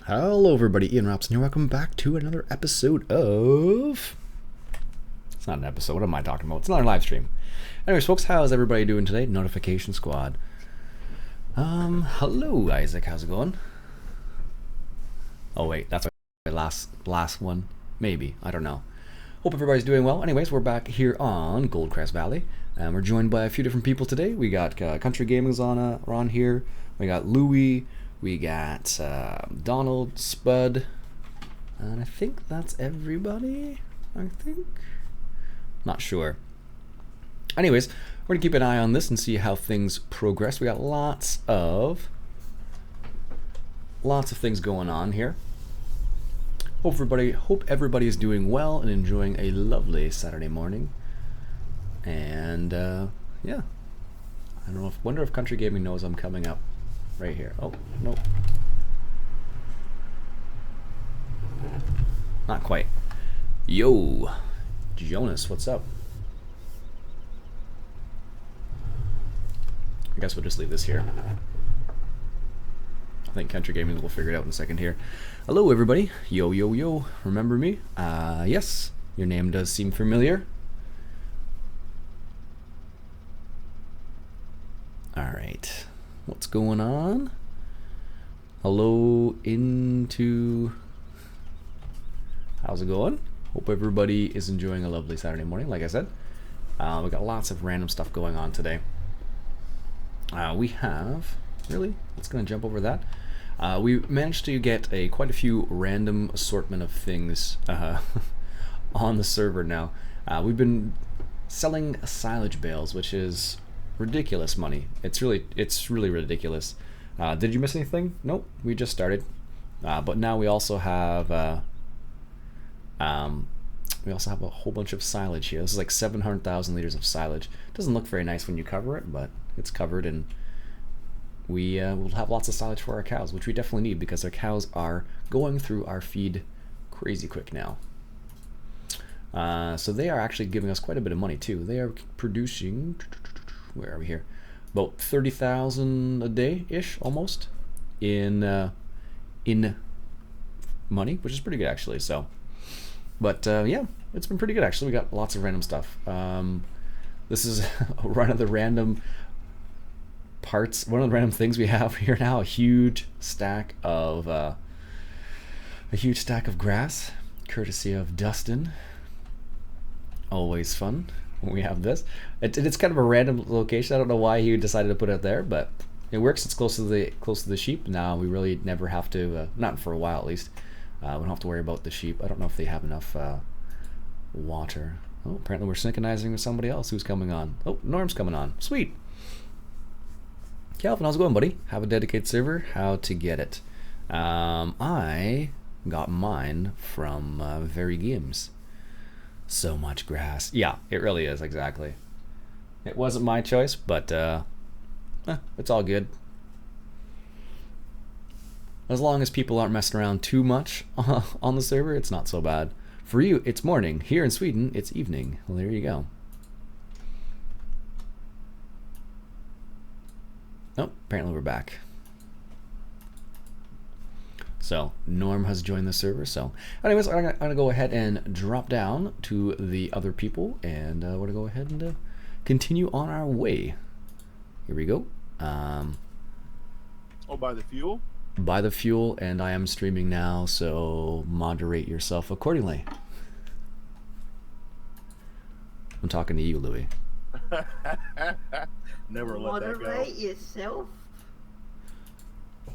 Hello everybody, Iain Robson here. Welcome back to another episode of... It's not an episode, what am I talking about? It's not a live stream. Anyways, folks, how's everybody doing today? Notification Squad. Hello Isaac, how's it going? Oh wait, that's my last one. Maybe, I don't know. Hope everybody's doing well. Anyways, we're back here on Goldcrest Valley. And we're joined by a few different people today. We got Country Gaming's on here. We got Louie. We got Donald, Spud, and I think that's everybody, Not sure. Anyways, we're going to keep an eye on this and see how things progress. We got lots of things going on here. Hope everybody is doing well and enjoying a lovely Saturday morning. And, yeah. I don't know wonder if Country Gaming knows I'm coming up. Right here. Oh, nope. Not quite. Yo, Jonas, what's up? I guess we'll just leave this here. I think Country Gaming will figure it out in a second here. Hello, everybody. Yo, yo, yo. Remember me? Yes. Your name does seem familiar. All right. What's going on? Hello into... How's it going? Hope everybody is enjoying a lovely Saturday morning, like I said. We got lots of random stuff going on today. We have... Really? Let's gonna jump over that. We managed to get quite a few random assortment of things on the server now. We've been selling silage bales, which is ridiculous money. It's really ridiculous. Did you miss anything? Nope, we just started. But now we also have a whole bunch of silage here. This is like 700,000 liters of silage. Doesn't look very nice when you cover it, but it's covered, and we will have lots of silage for our cows, which we definitely need because our cows are going through our feed crazy quick now. So they are actually giving us quite a bit of money too. They are producing... Where are we here? About 30,000 a day-ish, almost, in money, which is pretty good actually. So, but yeah, it's been pretty good actually. We got lots of random stuff. This is one of the random parts, one of the random things we have here now. A huge stack of grass, courtesy of Dustin. Always fun when we have this. It's kind of a random location. I don't know why he decided to put it there, but it works. It's close to the sheep. Now we really never have to, not for a while at least. We don't have to worry about the sheep. I don't know if they have enough water. Oh, apparently we're synchronizing with somebody else who's coming on. Oh, Norm's coming on. Sweet. Calvin, how's it going, buddy? Have a dedicated server. How to get it? I got mine from Very Games. So much grass. Yeah, it really is, exactly. It wasn't my choice, but it's all good. As long as people aren't messing around too much on the server, it's not so bad. For you, it's morning. Here in Sweden, it's evening. Well, there you go. Oh, apparently we're back. So, Norm has joined the server. So, anyways, I'm going to go ahead and drop down to the other people. And we're going to go ahead and continue on our way. Here we go. Oh, buy the fuel? Buy the fuel, and I am streaming now, so moderate yourself accordingly. I'm talking to you, Louie. Never let that go. Moderate yourself?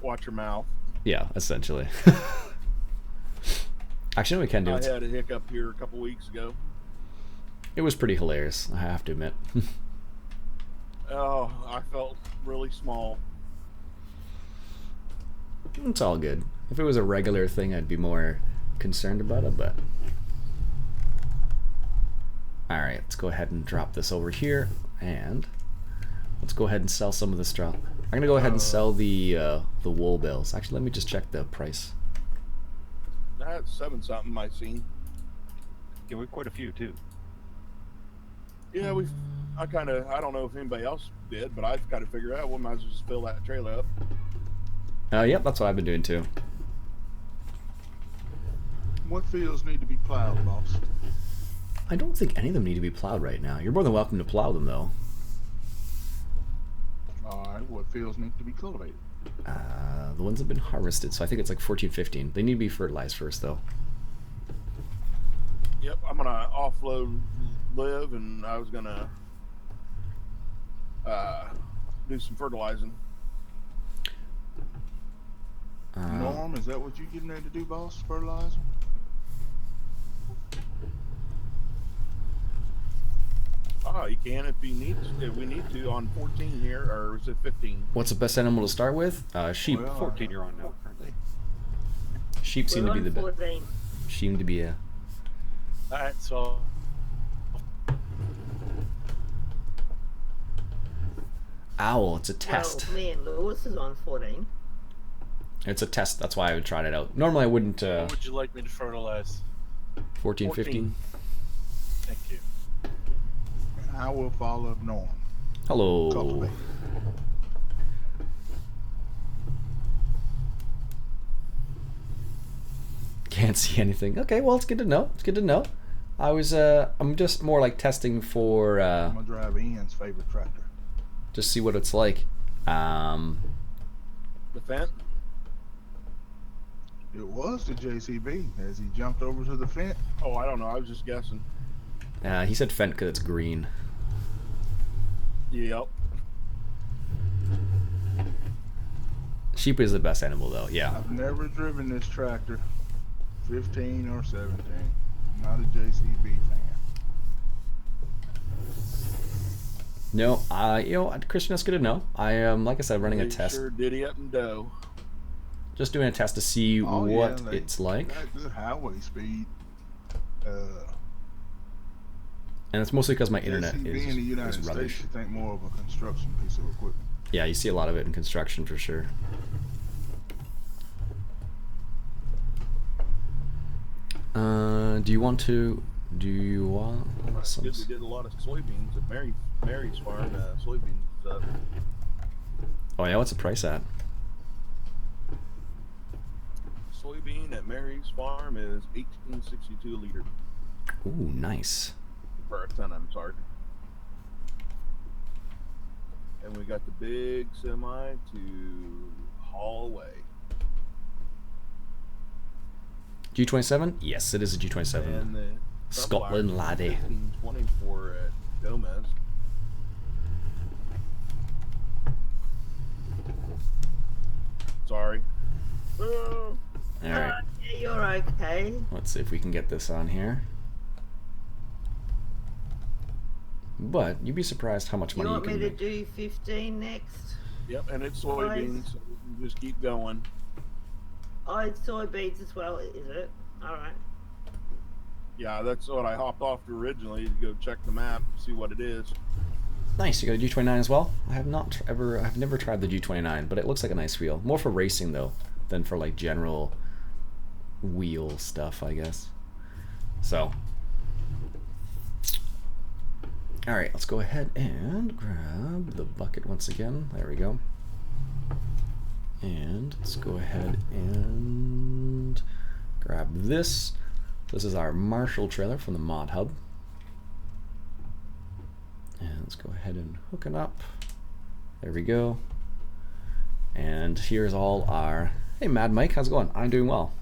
Watch your mouth. Yeah, essentially. Actually, no, we can do it. I had a hiccup here a couple weeks ago. It was pretty hilarious, I have to admit. Oh, I felt really small. It's all good. If it was a regular thing, I'd be more concerned about it, but... Alright, let's go ahead and drop this over here, and let's go ahead and sell some of the straw. I'm gonna go ahead and sell the wool bales. Actually, let me just check the price. That's 7 something I seen. Yeah, we're quite a few too. Yeah, I don't know if anybody else did, but I've kind of figured out we might as well just fill that trailer up. Yep, that's what I've been doing too. What fields need to be plowed, boss? I don't think any of them need to be plowed right now. You're more than welcome to plow them, though. All right. What fields need to be cultivated? The ones that have been harvested, so I think it's like 14, 15. They need to be fertilized first, though. Yep, I'm gonna offload Liv, and I was gonna do some fertilizing. Norm, is that what you getting ready to do, boss? Fertilizer? Oh, you can if you need, if we need to on 14 here, or is it 15? What's the best animal to start with? Sheep. Well, 14 you're on now, currently. Sheep seem to be the best. 14. Seem to be a. Alright, so Owl. It's a test. Well, me and Lewis is on 14. It's a test. That's why I would try it out. Normally I wouldn't. What would you like me to fertilize? 14, 15. Thank you. I will follow Norm. Hello. Cultivate. Can't see anything. Okay, well, it's good to know. It's good to know. I'm just more like testing for, I'm gonna drive Ian's favorite tractor. just see what it's like. The Fent? It was the JCB as he jumped over to the fence. Oh, I don't know. I was just guessing. He said Fent because it's green. Yep. Sheep is the best animal, though. Yeah. I've never driven this tractor, 15 or 17. Not a JCB fan. No, you know, Christian, that's good to know. I am, like I said, running a They test. Sure diddy up and dough. Just doing a test to see Oh, what yeah, it's like. Got good highway speed. And it's mostly because my internet JCB in the United is States, rubbish. I think more of a construction piece of equipment. Yeah, you see a lot of it in construction for sure. Do you want some? Good, we did a lot of soybeans at Mary's farm. Soybeans stuff. Oh yeah, what's the price at? Soybean at Mary's farm is $18.62 a liter Ooh, nice. per ton. I'm sorry. And we got the big semi to haul away. G27? Yes, it is a G27. And the Scotland laddie. 1524 at Gomez. Sorry. Oh. All right, Yeah, you're okay. let's see if we can get this on here. But you'd be surprised how much You money you want me can to make. do 15 next? Yep, and it's soybeans. So we can just keep going. Oh, it's soybeans as well, is it? Alright. Yeah, that's what I hopped off to originally to go check the map, see what it is. Nice, you got a G29 as well? I've never tried the G29, but it looks like a nice wheel. More for racing though, than for like general wheel stuff, I guess. So, all right, let's go ahead and grab the bucket once again. There we go. And let's go ahead and grab this. This is our Marshall trailer from the Mod Hub. And let's go ahead and hook it up. There we go. And here's all our... Hey, Mad Mike, how's it going? I'm doing well.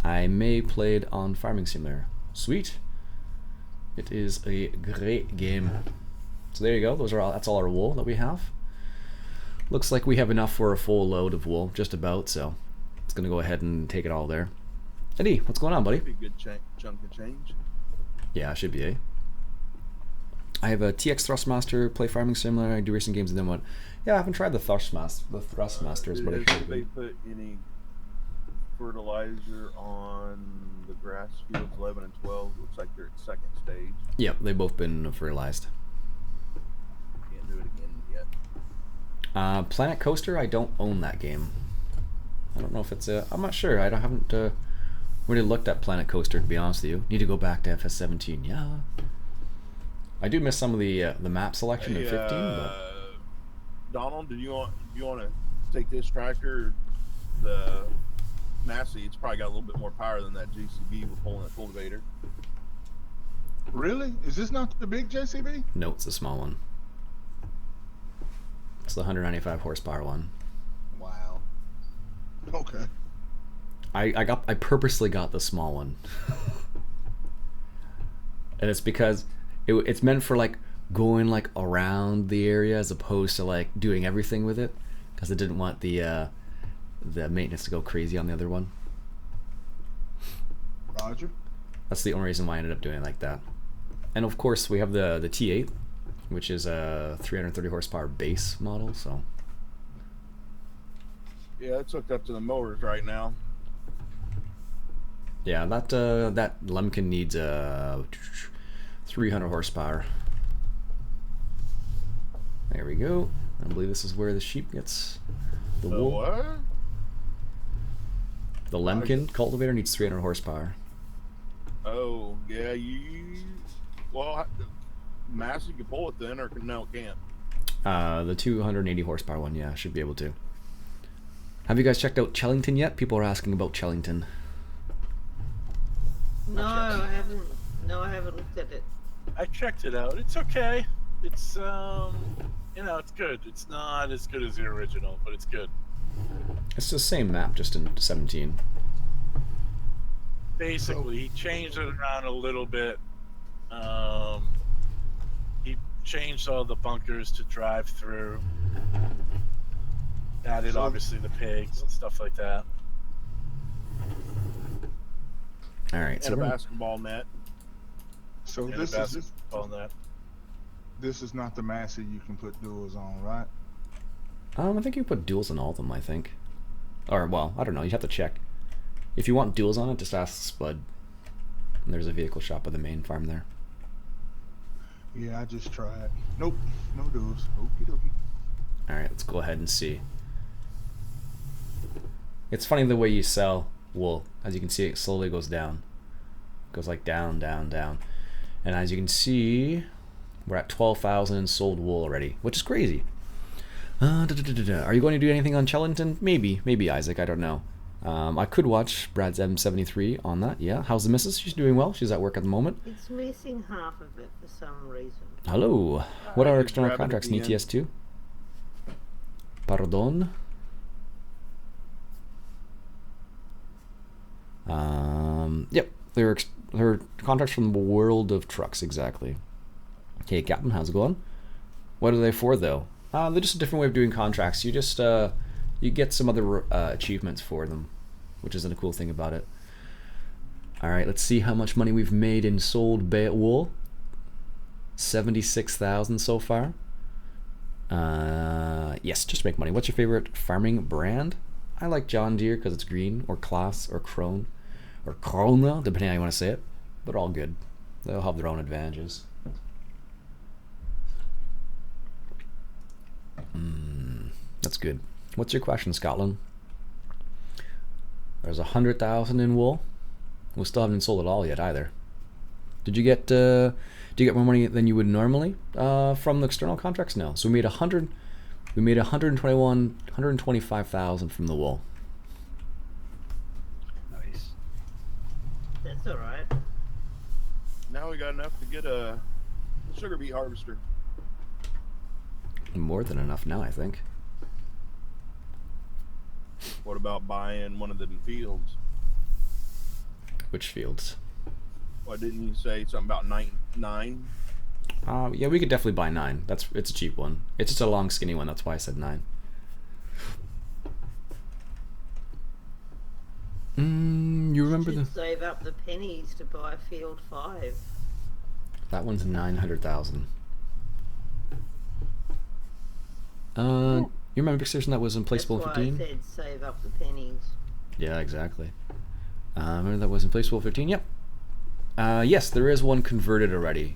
I may played on Farming Simulator. Sweet. It is a great game. So there you go. That's all our wool that we have. Looks like we have enough for a full load of wool, just about. So it's gonna go ahead and take it all there. Eddie, what's going on, buddy? Pretty good chunk of change. Yeah, it should be, eh? I have a TX Thrustmaster, play Farming Simulator, I do racing games, and then what? Yeah, I haven't tried the Thrustmasters, but I Did should. they put any fertilizer on the grass fields 11 and 12? Looks like they're at second stage. Yep, they've both been fertilized. Can't do it again yet. Planet Coaster, I don't own that game. I don't know if it's a... I'm not sure. I haven't really looked at Planet Coaster, to be honest with you. Need to go back to FS17, yeah. I do miss some of the map selection in 15, but... Donald, do you want to take this tractor, the Massey, it's probably got a little bit more power than that JCB we're pulling at cultivator. Really? Is this not the big JCB? No, it's the small one. It's the 195 horsepower one. Wow. Okay. I purposely got the small one. And it's because it's meant for like going like around the area as opposed to like doing everything with it, because I didn't want the maintenance to go crazy on the other one. Roger. That's the only reason why I ended up doing it like that. And of course we have the T8, which is a 330 horsepower base model, so Yeah, it's hooked up to the motors right now. yeah, that Lemkin needs 300 horsepower. There we go. I believe this is where the sheep gets the The wool. what? The Lemkin cultivator needs 300 horsepower. Oh, yeah, well, Massey can pull it then, or no, it can't. The 280 horsepower one, yeah, should be able to. Have you guys checked out Chellington yet? People are asking about Chellington. No, I haven't. No, I haven't looked at it. I checked it out. It's okay. It's it's good. It's not as good as the original, but it's good. It's the same map, just in 17. Basically, he changed it around a little bit. He changed all the bunkers to drive through. Added obviously the pigs and stuff like that. All right, And so a we're- basketball net. So And this a is basketball net. this is not the Massey you can put duals on, right? I think you put duals on all of them, I think. Or, well, I don't know. You have to check. If you want duals on it, just ask Spud. And there's a vehicle shop at the main farm there. Yeah, I just tried. Nope, no duals. Okie dokie. All right, let's go ahead and see. It's funny the way you sell wool. As you can see, it slowly goes down. It goes like down, down, down. And as you can see, we're at 12,000 in sold wool already, which is crazy. Are you going to do anything on Chellington? Maybe Isaac. I don't know. I could watch Brad's M73 on that. Yeah. How's the missus? She's doing well. She's at work at the moment. It's missing half of it for some reason. Hello. What are just external grab it at contracts in the end. ETS2? Pardon. Yep. They're contracts from the world of trucks, exactly. Hey, Captain, how's it going? What are they for, though? They're just a different way of doing contracts. You just you get some other achievements for them, which is a cool thing about it. All right, let's see how much money we've made in sold wool. 76,000 so far. Yes, just make money. What's your favorite farming brand? I like John Deere because it's green, or Claas, or Krone, or Krona, depending on how you want to say it. They're all good. They'll have their own advantages. That's good. What's your question, Scotland? There's 100,000 in wool. We still haven't sold it all yet either. Did you get? Do you get more money than you would normally from the external contracts? No. So we made 100. We made 125,000 from the wool. Nice. That's all right. Now we got enough to get a sugar beet harvester. More than enough now, I think. What about buying one of them fields? Which fields? Well, didn't you say something about nine? Yeah, we could definitely buy 9. It's a cheap one. It's just a long, skinny one. That's why I said 9. You remember Should the? save up the pennies to buy field 5. That one's 900,000. You remember Big Station that was in That's placeable why 15? I said save up the pennies. Yeah, exactly. Remember that was in placeable 15? Yep. Yes, there is one converted already.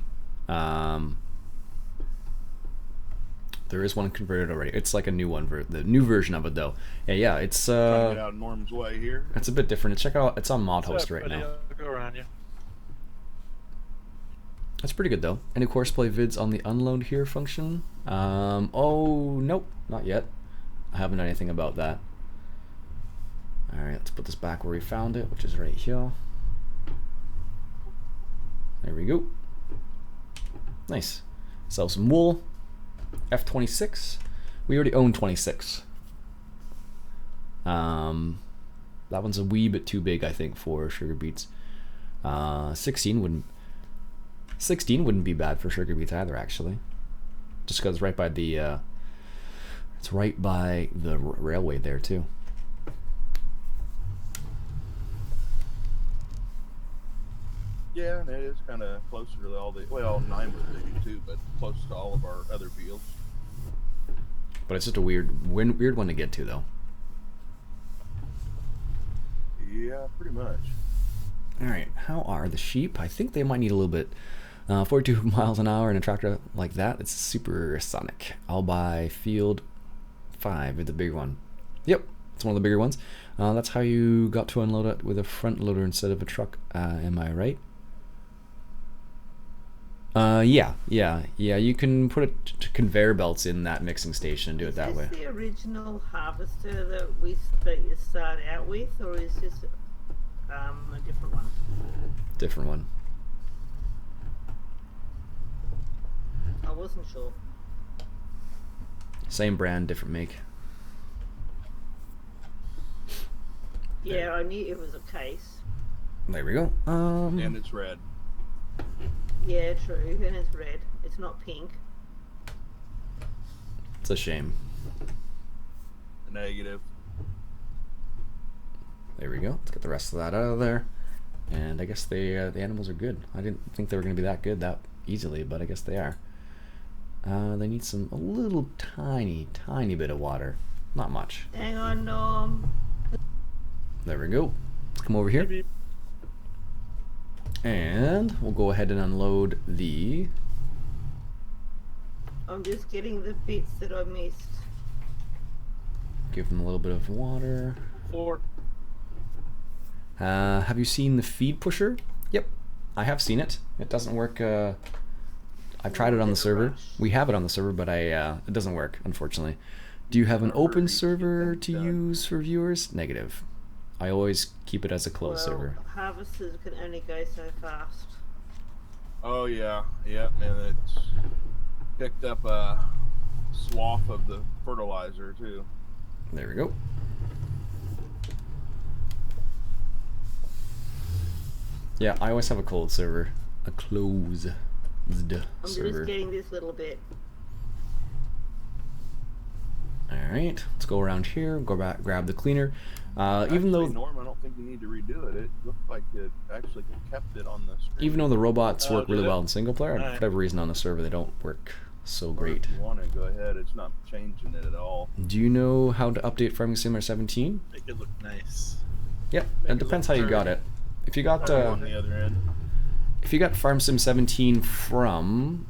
There is one converted already. It's like a new one, the new version of it though. Yeah, it's Trying to get out of Norm's way here. it's a bit different. Check out, it's on Mod What's Host up, right buddy? now. I'll go around you. That's pretty good though. Any courseplay vids on the unload here function? Oh nope, not yet. I haven't done anything about that. Alright, let's put this back where we found it, which is right here. There we go. Nice. Sell some wool. F26. We already own 26. That one's a wee bit too big, I think, for sugar beets. 16 wouldn't be bad for sugar beets either, actually. Just because it's right by the railway there too. Yeah, and it is kind of closer to all the, well, 9 was big too, but close to all of our other fields. But it's just a weird one to get to, though. Yeah, pretty much. All right, how are the sheep? I think they might need a little bit. 42 miles an hour in a tractor like that, it's super sonic. I'll buy field 5, the big one. Yep, it's one of the bigger ones. That's how you got to unload it with a front loader instead of a truck. Am I right? Yeah. You can put conveyor belts in that mixing station and do it that way. Is this the original harvester that you start out with, or is this a different one? Different one. I wasn't sure. Same brand, different make. Yeah, I knew it was a case. There we go. And it's red. Yeah, true, and it's red. It's not pink. It's a shame. Negative. There we go. Let's get the rest of that out of there. And I guess the animals are good. I didn't think they were going to be that good that easily, but I guess they are. They need a little tiny bit of water. Not much. Hang on, Norm. There we go. Let's come over here. And we'll go ahead and unload the... I'm just getting the bits that I missed. Give them a little bit of water. 4. Have you seen the feed pusher? Yep, I have seen it. It doesn't work. I've tried it on the server. We have it on the server, but it doesn't work, unfortunately. Do you have an open server to use for viewers? Negative. I always keep it as a closed server. Harvesters can only go so fast. Oh yeah, and it's picked up a swath of the fertilizer too. There we go. Yeah, I always have a cold server. A closed server. I'm just getting this little bit. Alright, let's go around here, go back, grab the cleaner. Even though Norm, I don't think you need to redo it. It looked like it actually kept it on the screen. even though the robots work really did it? well in single player, for whatever reason on the server they don't work so great. If you want to go ahead, it's not changing it at all. Do you know how to update Farming Simulator 17? Make it look nice. Yep, it depends how you got it. If you got On the other end. if you got Farm Sim 17 from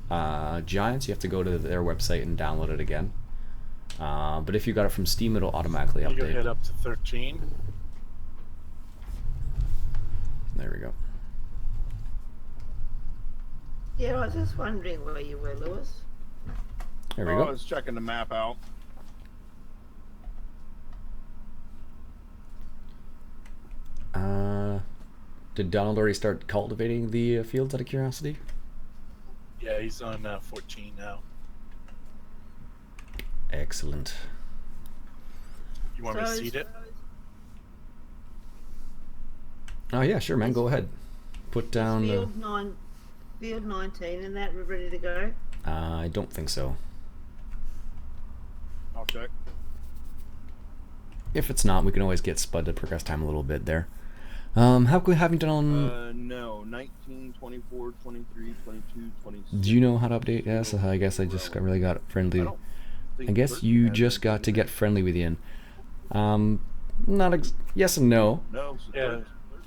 Giants, you have to go to their website and download it again. But if you got it from Steam, it'll automatically You go update. head up to 13. There we go. Yeah, I was just wondering where you were, Lewis. There we I go. was checking the map out. Did Donald already start cultivating the fields out of curiosity? Yeah, he's on 14 now. Excellent. You want me to seed it? Oh yeah, sure, man. Go ahead. Put down. Field 19, and that we're ready to go. I don't think so. I'll check. If it's not, we can always get Spud to progress time a little bit there. How could we have you done? No, 19, 24, 23, 22, 26. Do you know how to update? Yes, I guess I just really got friendly. I guess you just got to get friendly with Iain. Yes and no. No, so Yeah.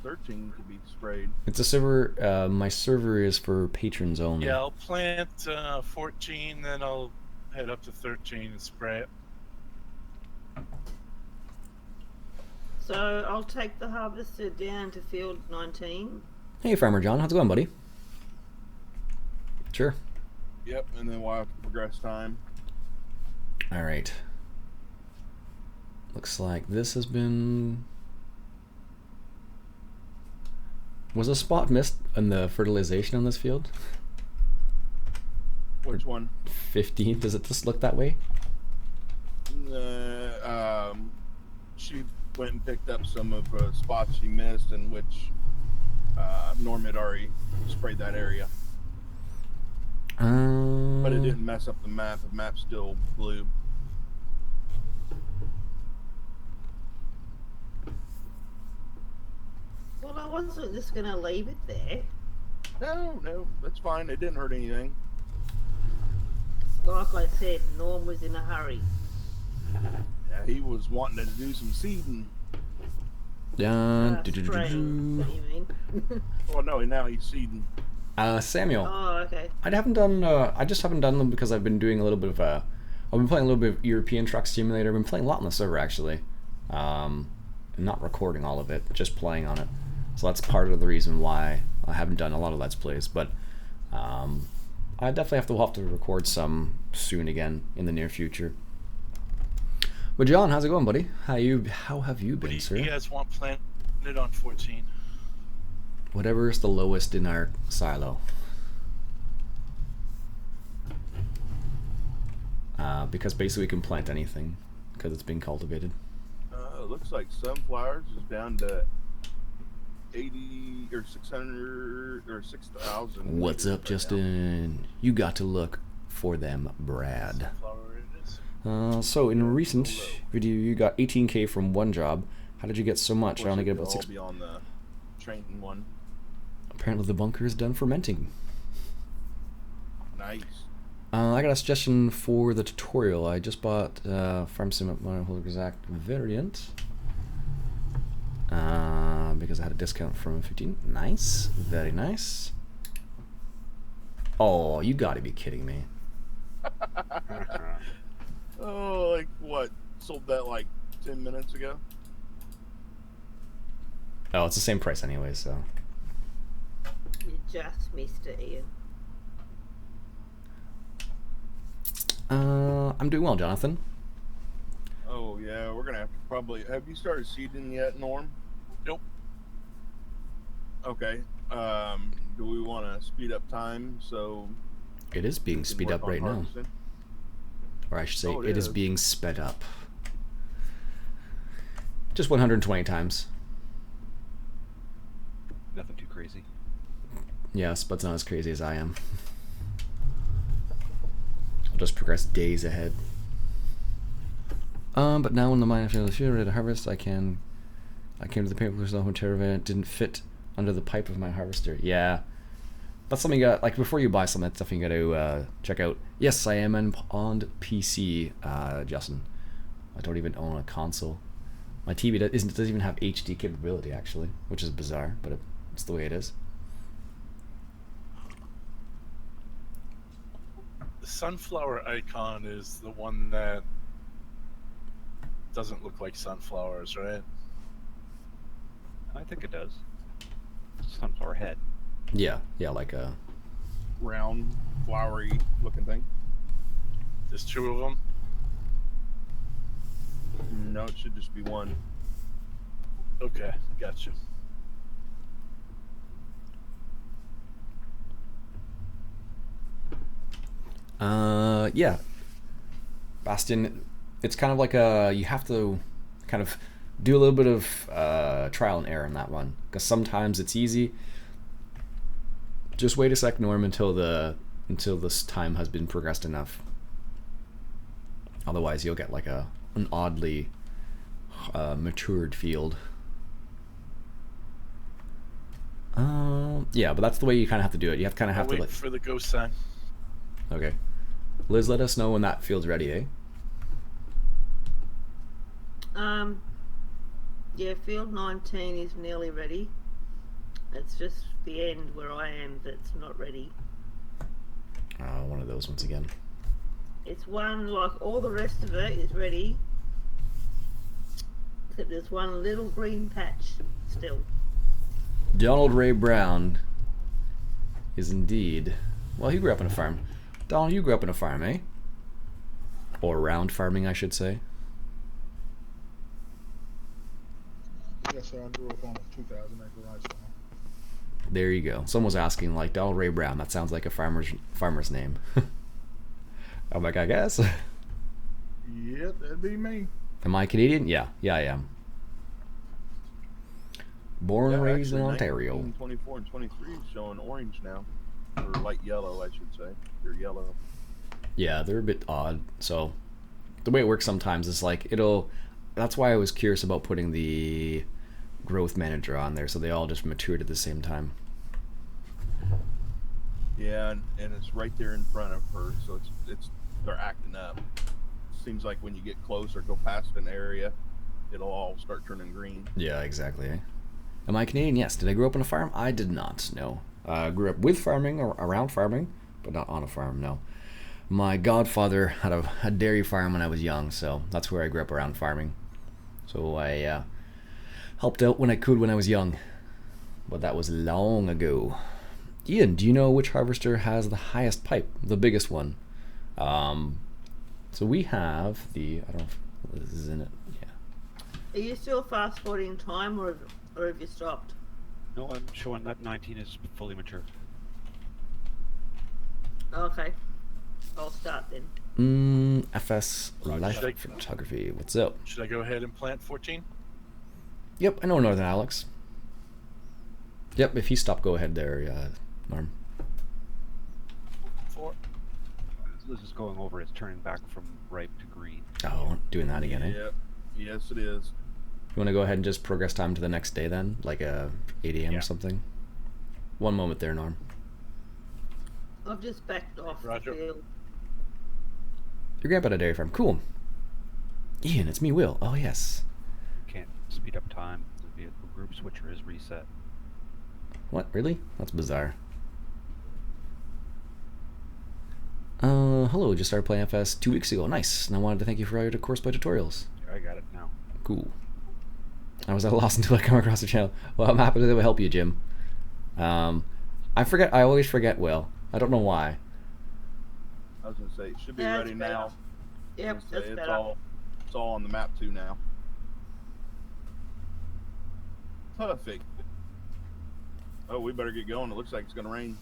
13 could be sprayed. It's a server. My server is for patrons only. Yeah, I'll plant 14, then I'll head up to 13 and spray it. So I'll take the harvester down to field 19. Hey, Farmer John, how's it going, buddy? Sure. Yep, and then we'll have to progress time. All right. Looks like this has been Was a spot missed in the fertilization on this field? Which one? 15. Does it just look that way? She went and picked up some of spots she missed, in which Norm had already sprayed that area. But it didn't mess up the map. The map's still blue. Well, I wasn't just going to leave it there. No, that's fine. It didn't hurt anything. Like I said, Norm was in a hurry. Yeah, he was wanting to do some seeding. Dun, Spraying, what do you mean? Well, no, now he's seeding. Samuel. Oh, okay. I just haven't done them because I've been doing a little bit of I've been playing a little bit of European Truck Simulator. I've been playing a lot on the server actually. Not recording all of it, just playing on it. So that's part of the reason why I haven't done a lot of Let's Plays. But I definitely will have to record some soon again in the near future. But John, how's it going, buddy? How have you What been, do sir? you guys want planted on 14? Whatever is the lowest in our silo. Because basically we can plant anything because it's being cultivated. It looks like sunflowers is down to 80 or 600 or 6,000. What's up, Justin? You got to look for them, Brad. Sunflower it is. So in a recent video, you got 18K from one job. How did you get so much? I only get about 6. Be on the training one. Apparently the bunker is done fermenting. Nice. I got a suggestion for the tutorial. I just bought Farm Sim Monopoly Exact variant because I had a discount from 15. Nice, very nice. Oh, you got to be kidding me! Oh, like what? Sold that like 10 minutes ago? Oh, it's the same price anyway, so. You just missed it, Ian. I'm doing well, Jonathan. Oh, yeah, we're going to have to probably... Have you started seeding yet, Norm? Nope. Okay. Do we want to speed up time so... It is being we can speed work up on right now. harvesting? Or I should say, Oh, it is being sped up. Just 120 times. Nothing too crazy. Yes, but it's not as crazy as I am. I'll just progress days ahead. But now when the mine after the field ready to harvest, I came to the paper zone caravan. It didn't fit under the pipe of my harvester. Yeah. That's something you got, like, before you buy something, that's something you got to check out. Yes, I am on PC, Justin. I don't even own a console. My TV doesn't even have HD capability, actually, which is bizarre, but it's the way it is. The sunflower icon is the one that doesn't look like sunflowers, right? I think it does. Sunflower head. Yeah, like a... Round, flowery looking thing? There's 2 of them. No, it should just be one. Okay, gotcha. Yeah. Bastion, it's kind of like you have to kind of do a little bit of trial and error in that one, because sometimes it's easy. Just wait a sec, Norm, until this time has been progressed enough. Otherwise, you'll get like an oddly matured field. Yeah, but that's the way you kind of have to do it. You have kind of have to wait for the ghost sign. Okay. Liz, let us know when that field's ready, eh? Yeah, field 19 is nearly ready. It's just the end where I am that's not ready. One of those once again. It's one, like all the rest of it is ready. Except there's one little green patch still. Donald Ray Brown is indeed... Well, he grew up in a farm. Donald, you grew up in a farm, eh? Or around farming, I should say. Yes, sir. I grew up on a 2,000 acre rice farm. There you go. Someone was asking, like, Donald Ray Brown. That sounds like a farmer's name. I'm like, I guess. Yep, that'd be me. Am I Canadian? Yeah. Yeah, I am. Born and raised in Ontario. 24 and 23 is showing orange now. Or light yellow, I should say. They're yellow. Yeah, they're a bit odd. So, the way it works sometimes is like, that's why I was curious about putting the growth manager on there, so they all just matured at the same time. Yeah, and it's right there in front of her, so they're acting up. Seems like when you get close or go past an area, it'll all start turning green. Yeah, exactly. Am I Canadian? Yes. Did I grow up on a farm? I did not, no. I grew up with farming or around farming, but not on a farm, no. My godfather had a dairy farm when I was young, so that's where I grew up around farming. So I helped out when I could when I was young, but that was long ago. Ian, do you know which harvester has the highest pipe, the biggest one? So we have I don't know if this is in it. Yeah. Are you still fast forwarding time, or have you stopped? No, I'm showing that 19 is fully mature. Okay, I'll start then. FS Life Should I- Photography. What's up? Should I go ahead and plant 14? Yep, I know Northern Alex. Yep, if he stopped, go ahead there, Norm. 4. So this is going over. It's turning back from ripe to green. Oh, doing that again, eh? Yep. Yes, it is. You want to go ahead and just progress time to the next day then? Like 8 a.m. Yeah. or something? One moment there, Norm. I've just backed off Roger. the field. Your grandpa at a dairy farm. Cool. Ian, it's me, Will. Oh, yes. Can't speed up time. The vehicle group switcher is reset. What? Really? That's bizarre. Hello, just started playing FS 2 weeks ago. Nice. And I wanted to thank you for all your course play tutorials. I got it now. Cool. I was at a loss until I come across the channel. Well, I'm happy to help you, Jim. I always forget Will. I don't know why. I was gonna say it should be Yeah, ready it's better. now. Yep, I was gonna that's say, better. it's all on the map too now. Perfect. Oh, we better get going. It looks like it's gonna rain.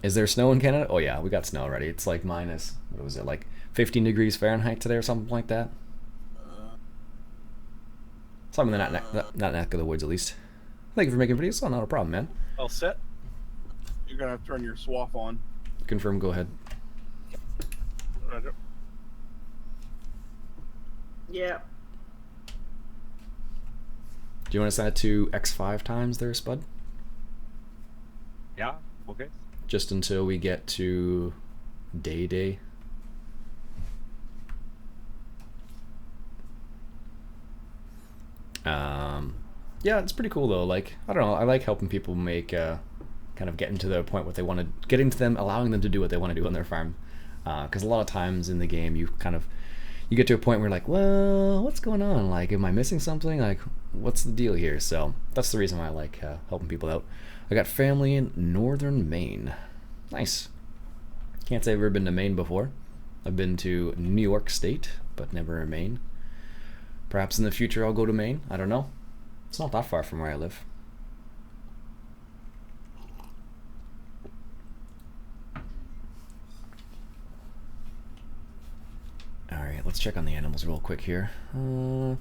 Is there snow in Canada? Oh yeah, we got snow already. It's like minus, what was it, like 15 degrees Fahrenheit today or something like that? Something in that neck of the woods at least. Thank you for making videos. Oh, not a problem, man. All set? You're gonna have to turn your swath on. Confirm, go ahead. Roger. Yeah. Do you want to set it to X5 times there, Spud? Yeah. Okay. Just until we get to day. Yeah, it's pretty cool though. Like, I don't know, I like helping people make kind of getting to the point what they want to, getting to them, allowing them to do what they want to do on their farm. Because a lot of times in the game you get to a point where you're like, well, what's going on? Like, am I missing something? Like, what's the deal here? So that's the reason why I like helping people out. I got family in northern Maine. Nice. Can't say I've ever been to Maine before. I've been to New York State, but never Maine. Perhaps in the future I'll go to Maine. I don't know. It's not that far from where I live. Alright, let's check on the animals real quick here. Ooh,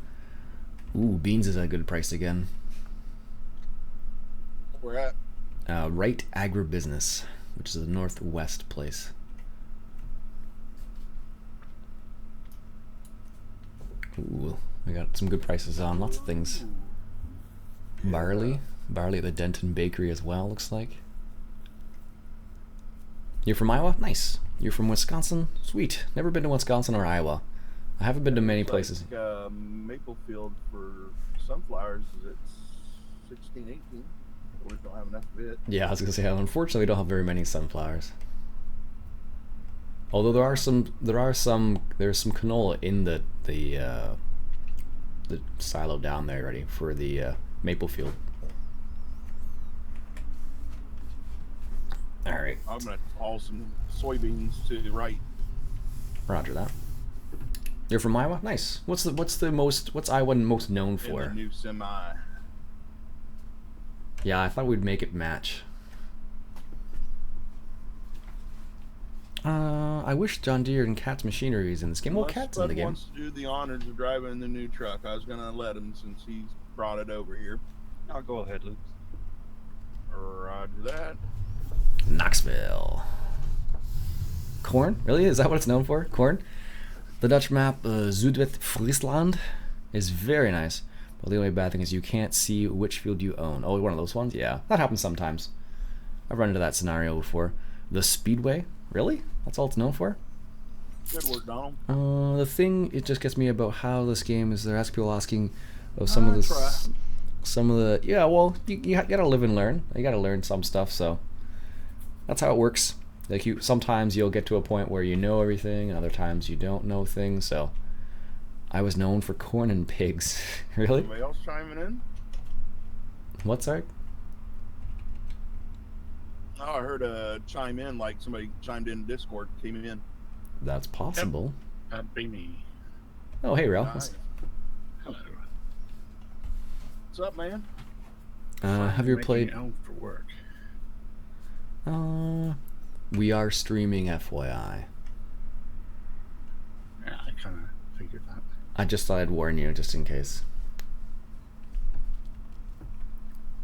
beans is at a good price again. We're at. Right Agribusiness, which is a northwest place. Ooh, we got some good prices on lots of things. Barley at the Denton Bakery as well, looks like. You're from Iowa? Nice. You're from Wisconsin? Sweet. Never been to Wisconsin or Iowa. I haven't been to many places. Like, Maplefield for sunflowers is at 16, 18. But we don't have enough of it. Yeah, I was gonna say, unfortunately, we don't have very many sunflowers. Although there's some canola in the silo down there ready for the Maplefield. All right, I'm gonna haul some soybeans to the right. Roger that. You're from Iowa? Nice. What's Iowa most known In for? the new semi. Yeah, I thought we'd make it match. I wish John Deere and Cat's Machinery is in this game. Well, Unless Cat's in Bud the game. wants to do the honors of driving the new truck. I was gonna let him since he's brought it over here. I'll go ahead, Luke. Roger that. Knoxville. Corn? Really? Is that what it's known for? Corn? The Dutch map, Zuidwest-Friesland, is very nice. But the only bad thing is you can't see which field you own. Oh, one of those ones? Yeah, that happens sometimes. I've run into that scenario before. The Speedway? Really? That's all it's known for? Good work, Donald. The thing it just gets me about how this game is there are people asking of some of the yeah, well, you gotta live and learn. You gotta learn some stuff, so that's how it works. Like sometimes you'll get to a point where you know everything, and other times you don't know things. So I was known for corn and pigs. Really? Anybody else chiming in? What's that? Oh, I heard chime in like somebody chimed in Discord, came in. That's possible. That'd be me. Oh, hey, Ralph. Nice. Hello. What's up, man? Have you ever played? Out for work. We are streaming, FYI. Yeah, I kind of figured that. I just thought I'd warn you, just in case.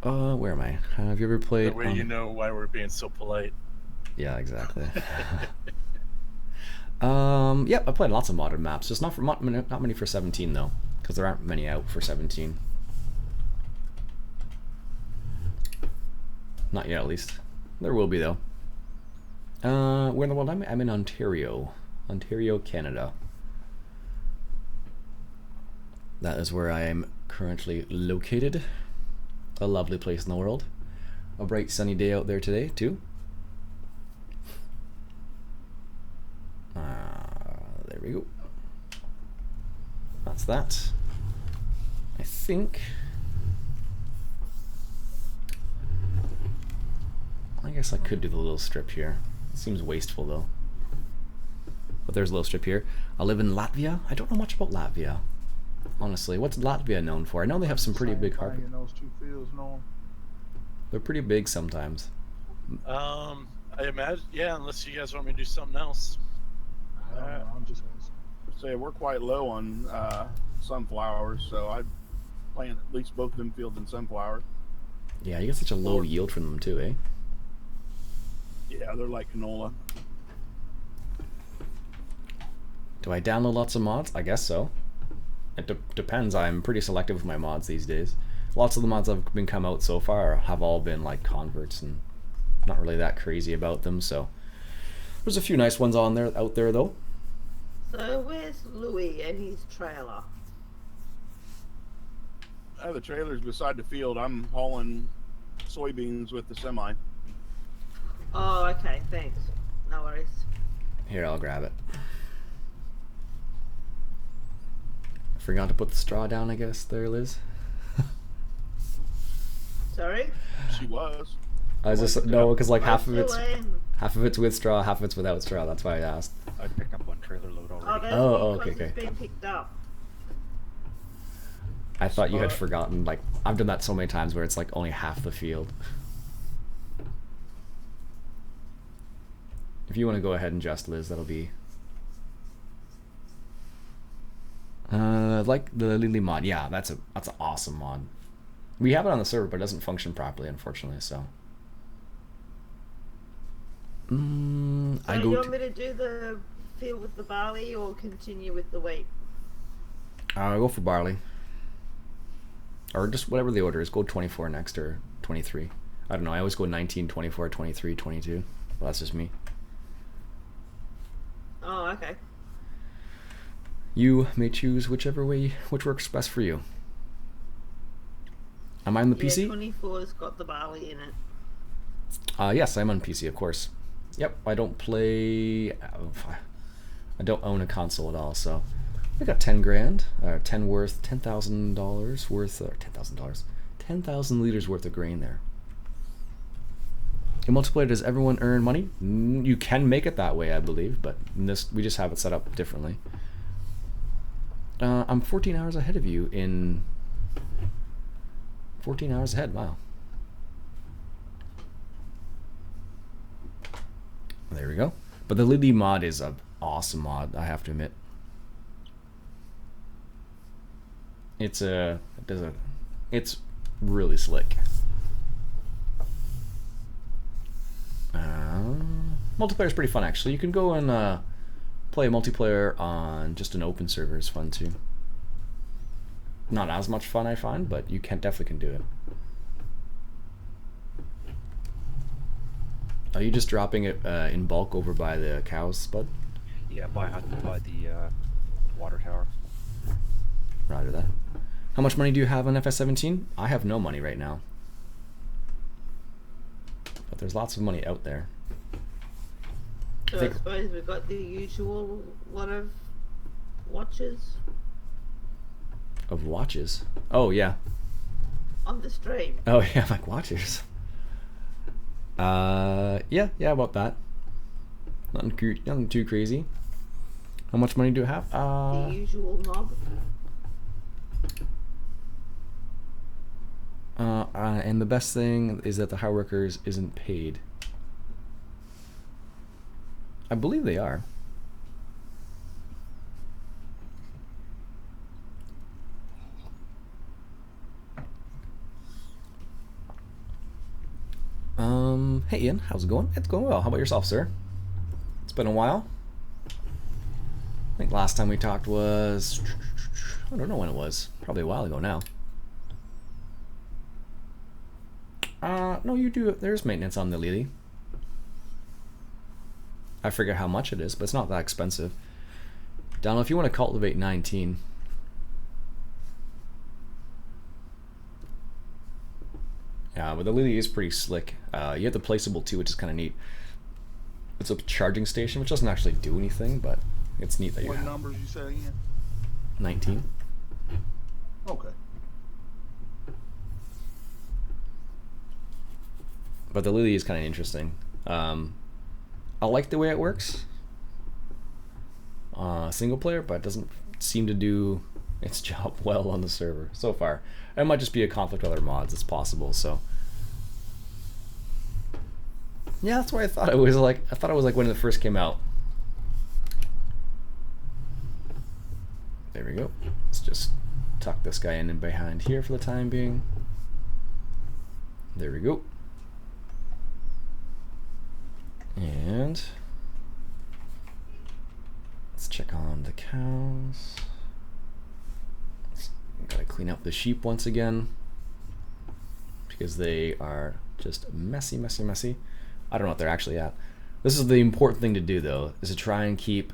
Where am I? Have you ever played? That way you know why we're being so polite. Yeah, exactly. Yep, I played lots of modern maps. Just not many for 17 though, because there aren't many out for 17. Not yet, at least. There will be though. Where in the world am I? I'm in Ontario, Canada. That is where I am currently located. A lovely place in the world. A bright sunny day out there today too. There we go. That's that. I think. I guess I could do the little strip here. It seems wasteful though. But there's a little strip here. I live in Latvia. I don't know much about Latvia. Honestly, what's Latvia known for? I know they have some pretty big carpet. In those two fields, no. They're pretty big sometimes. I imagine, yeah, unless you guys want me to do something else. I don't know. I'm just asking. Say we're quite low on sunflowers, so I'd plant at least both of them fields in sunflower. Yeah, you get such a low yield from them too, eh? Yeah, they're like canola. Do I download lots of mods? I guess so. It depends. I'm pretty selective with my mods these days. Lots of the mods that have been come out so far have all been like converts and not really that crazy about them. So there's a few nice ones on there out there though. So where's Louis and his trailer? The trailer's beside the field. I'm hauling soybeans with the semi. Oh, okay, thanks. No worries. Here, I'll grab it. Forgot to put the straw down, I guess. There, Liz. Sorry? She was. I was just no, because like half of Where's it's with straw, half of it's without straw. That's why I asked. I picked up one trailer load Oh, already. that's Oh, because okay, it's been picked up. I thought you had forgotten. Like I've done that so many times where it's like only half the field. If you want to go ahead and just Liz, that'll be. Like the Lily mod, yeah, that's an awesome mod. We have it on the server, but it doesn't function properly, unfortunately. So, So I you go. want me to do the field with the barley or continue with the wheat? I go for barley, or just whatever the order is. Go 24 next or 23. I don't know. I always go 19, 24, 23, 22. Well, that's just me. Oh, okay. You may choose which works best for you. Am I on the PC? 24's got the barley in it. Yes, I'm on PC, of course. Yep, I don't play. I don't own a console at all, so I got 10 grand, $10,000 worth, $10,000 liters worth of grain there. In multiplayer, does everyone earn money? You can make it that way, I believe, but in this we just have it set up differently. I'm 14 hours ahead of you in 14 hours ahead. Wow. there we go. But the Lily mod is a awesome mod, I have to admit. It's really slick. Multiplayer is pretty fun actually. You can go and play multiplayer on just an open server is fun too. Not as much fun I find, but you definitely can do it. Are you just dropping it in bulk over by the cows, bud? Yeah, by the water tower. Roger that. How much money do you have on FS17? I have no money right now. But there's lots of money out there. So I suppose we've got the usual lot of watches Of watches? Oh, yeah. on the stream. Oh, yeah, like watches. Yeah, about that. Nothing too crazy. How much money do you have? The usual mob. And the best thing is that the hire workers isn't paid. I believe they are. Hey Ian, how's it going? It's going well. How about yourself, sir? It's been a while. I think last time we talked was... I don't know when it was. Probably a while ago now. No, you do. There's maintenance on the Lily. I forget how much it is, but it's not that expensive. Donald, if you want to cultivate 19... Yeah, but the Lily is pretty slick. You have the placeable too, which is kind of neat. It's a charging station, which doesn't actually do anything, but it's neat that you What have. numbers you say again? 19. Okay. But the Lily is kind of interesting. I like the way it works. Single player, but it doesn't seem to do its job well on the server so far. It might just be a conflict with other mods. It's possible. So yeah, that's why I thought it was like. I thought it was like when it first came out. There we go. Let's just tuck this guy in and behind here for the time being. There we go. And let's check on the cows. Gotta clean up the sheep once again because they are just messy. I don't know what they're actually at. This is the important thing to do though, is to try and keep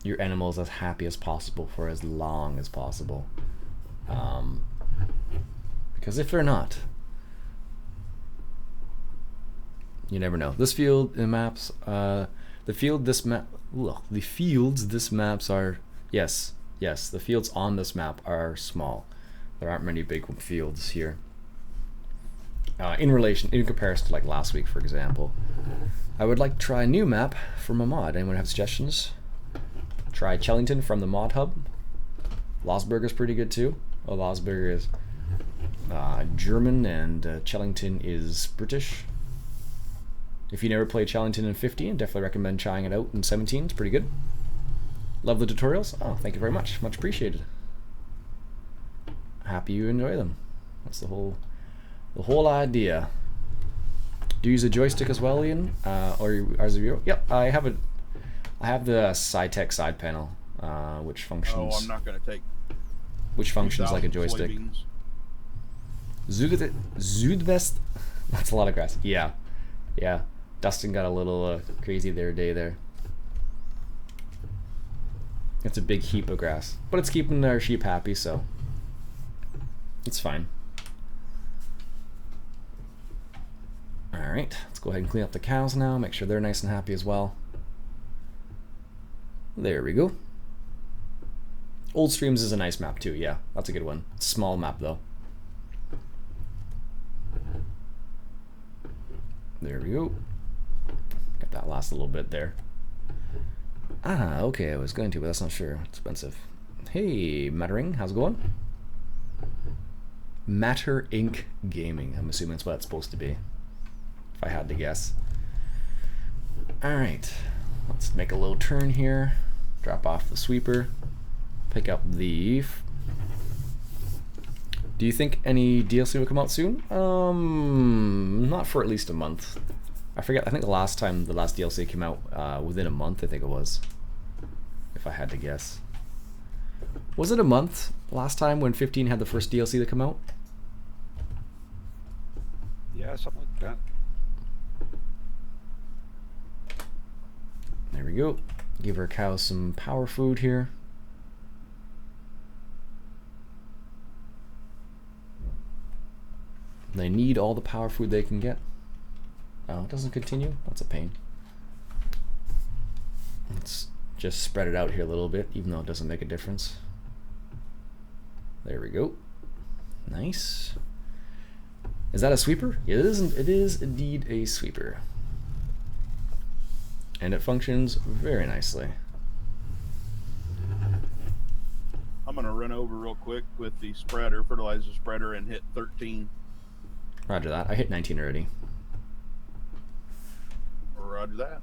your animals as happy as possible for as long as possible. Because if they're not, you never know. This field in maps, the fields this maps are, yes, the fields on this map are small. There aren't many big fields here. In comparison to like last week, for example. I would like to try a new map from a mod. Anyone have suggestions? Try Chellington from the mod hub. Losberg is pretty good too. Oh, Losberg is German and Chellington is British. If you never played Chellington in 15, definitely recommend trying it out in 17. It's pretty good. Love the tutorials. Oh, thank you very much. Much appreciated. Happy you enjoy them. That's the whole idea. Do you use a joystick as well, Ian? Or as a viewer? Yep, I have the SciTech side panel, which functions. Oh, I'm not going to take. Which functions like a 2,000 joystick. soybeans. Südwest. That's a lot of grass. Yeah. Dustin got a little crazy their day there. It's a big heap of grass, but it's keeping our sheep happy, so it's fine. Alright, let's go ahead and clean up the cows now, make sure they're nice and happy as well. There we go. Old Streams is a nice map too, yeah, that's a good one. It's a small map though. There we go. Got that last little bit there. Ah, okay, I was going to, but that's not sure. Expensive. Hey, Mattering, how's it going? Matter Inc. Gaming. I'm assuming that's what it's supposed to be. If I had to guess. Alright, let's make a little turn here. Drop off the sweeper. Pick up the... Do you think any DLC will come out soon? Not for at least a month. I forget, I think the last time the last DLC came out, within a month, I think it was. If I had to guess. Was it a month last time when 15 had the first DLC to come out? Yeah, something like that. There we go. Give our cows some power food here. They need all the power food they can get. Oh, it doesn't continue? That's a pain. Let's just spread it out here a little bit, even though it doesn't make a difference. There we go. Nice. Is that a sweeper? It isn't. It is indeed a sweeper. And it functions very nicely. I'm gonna run over real quick with the spreader, fertilizer spreader, and hit 13. Roger that. I hit 19 already. Roger that.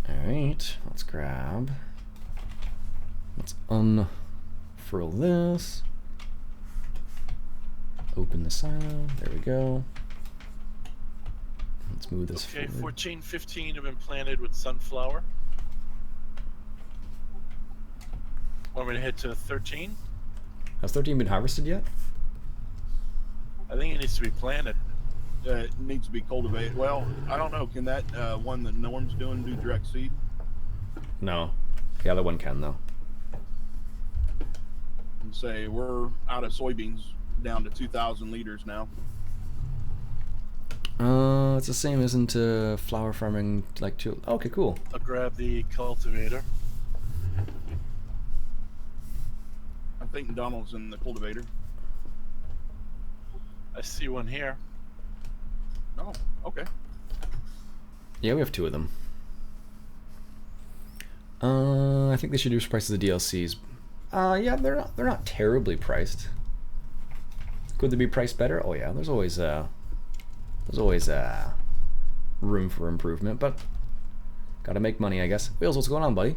Alright, let's grab. Let's unfurl this. Open the silo. There we go. Let's move this Okay, forward. 14, 15 have been planted with sunflower. Want me to hit to 13? Has 13 been harvested yet? I think it needs to be planted. It needs to be cultivated. Well, I don't know. Can that one that Norm's doing do direct seed? No. The other one can, though. And say we're out of soybeans, down to 2,000 liters now. It's the same, isn't flower farming like two? Okay, cool. I'll grab the cultivator. I think Donald's in the cultivator. I see one here. Oh, okay. Yeah, we have two of them. I think they should do prices of DLCs. Yeah, they're not terribly priced. Could they be priced better? Oh yeah, there's always room for improvement, but gotta make money, I guess. Wheels, what's going on, buddy?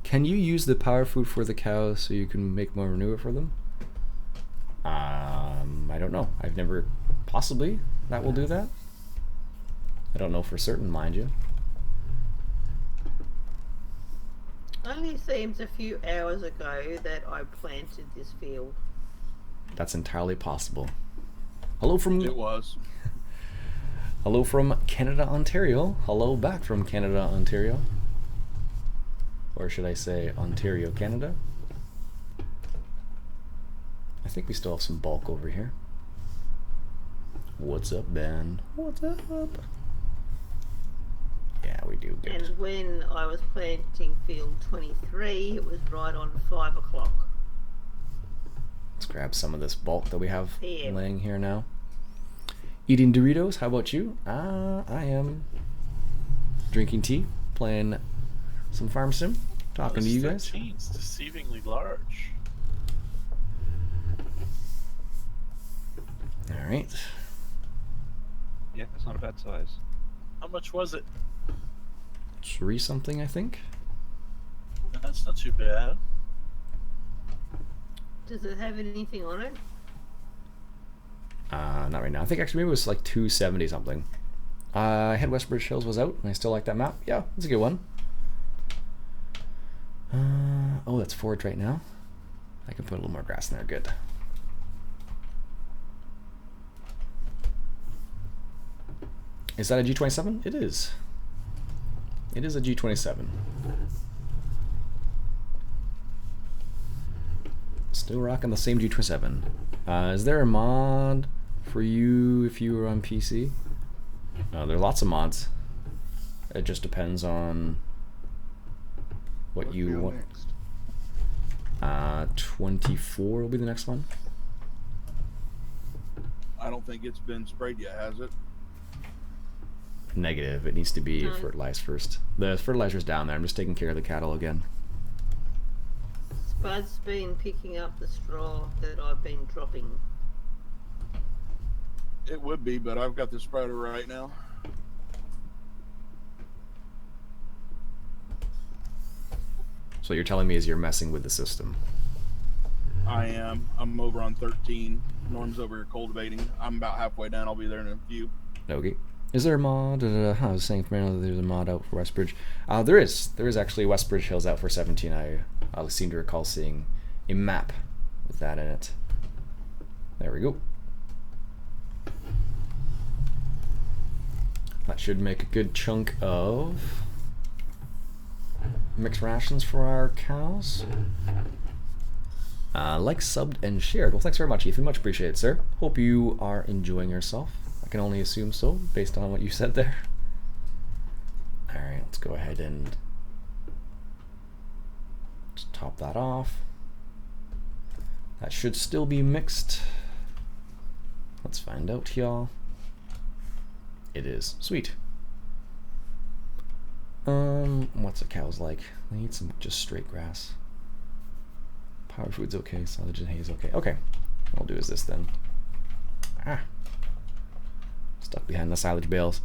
Can you use the power food for the cows so you can make more manure for them? I don't know. I've never... Possibly that will do that. I don't know for certain, mind you. Only seems a few hours ago that I planted this field. That's entirely possible. Hello from... It was. Hello from Canada, Ontario. Hello back from Canada, Ontario. Or should I say Ontario, Canada? I think we still have some bulk over here. What's up, Ben? What's up? Yeah, we do. Good. And when I was planting field 23, it was right on 5 o'clock. Let's grab some of this bulk that we have PM. laying here now. Eating Doritos. How about you? I am drinking tea, playing some farm sim, talking to you guys. 13's deceivingly large. All right. Yeah, that's not a bad size. How much was it? 3 something, I think. That's not too bad. Does it have anything on it? Not right now. I think actually maybe it was like 270 something. I had Westbridge Hills was out, and I still like that map. Yeah, it's a good one. Oh, that's forage right now. I can put a little more grass in there. Good. Is that a G27? It is. It is a G27. Still rocking the same G27. Is there a mod for you if you were on PC? There are lots of mods. It just depends on what What's you field want. next? 24 will be the next one. I don't think it's been sprayed yet, has it? Negative. It needs to be No. fertilized first. The fertilizer's down there. I'm just taking care of the cattle again. Spud's been picking up the straw that I've been dropping. It would be, but I've got the spreader right now. So what you're telling me is you're messing with the system. I am. I'm over on 13. Norm's over here cultivating. I'm about halfway down. I'll be there in a few. Okay. Is there a mod? I was saying Fernando that there's a mod out for Westbridge. There is. There is actually Westbridge Hills out for 17. I seem to recall seeing a map with that in it. There we go. That should make a good chunk of mixed rations for our cows. Like, subbed, and shared. Well, thanks very much, Ethan. Much appreciated, sir. Hope you are enjoying yourself. I can only assume so, based on what you said there. Alright, let's go ahead and just top that off. That should still be mixed. Let's find out, y'all. It is. Sweet. What's the cows like? They need some just straight grass. Power food's okay, silage and hay is okay. Okay, what I'll do is this then. Stuck behind the silage bales.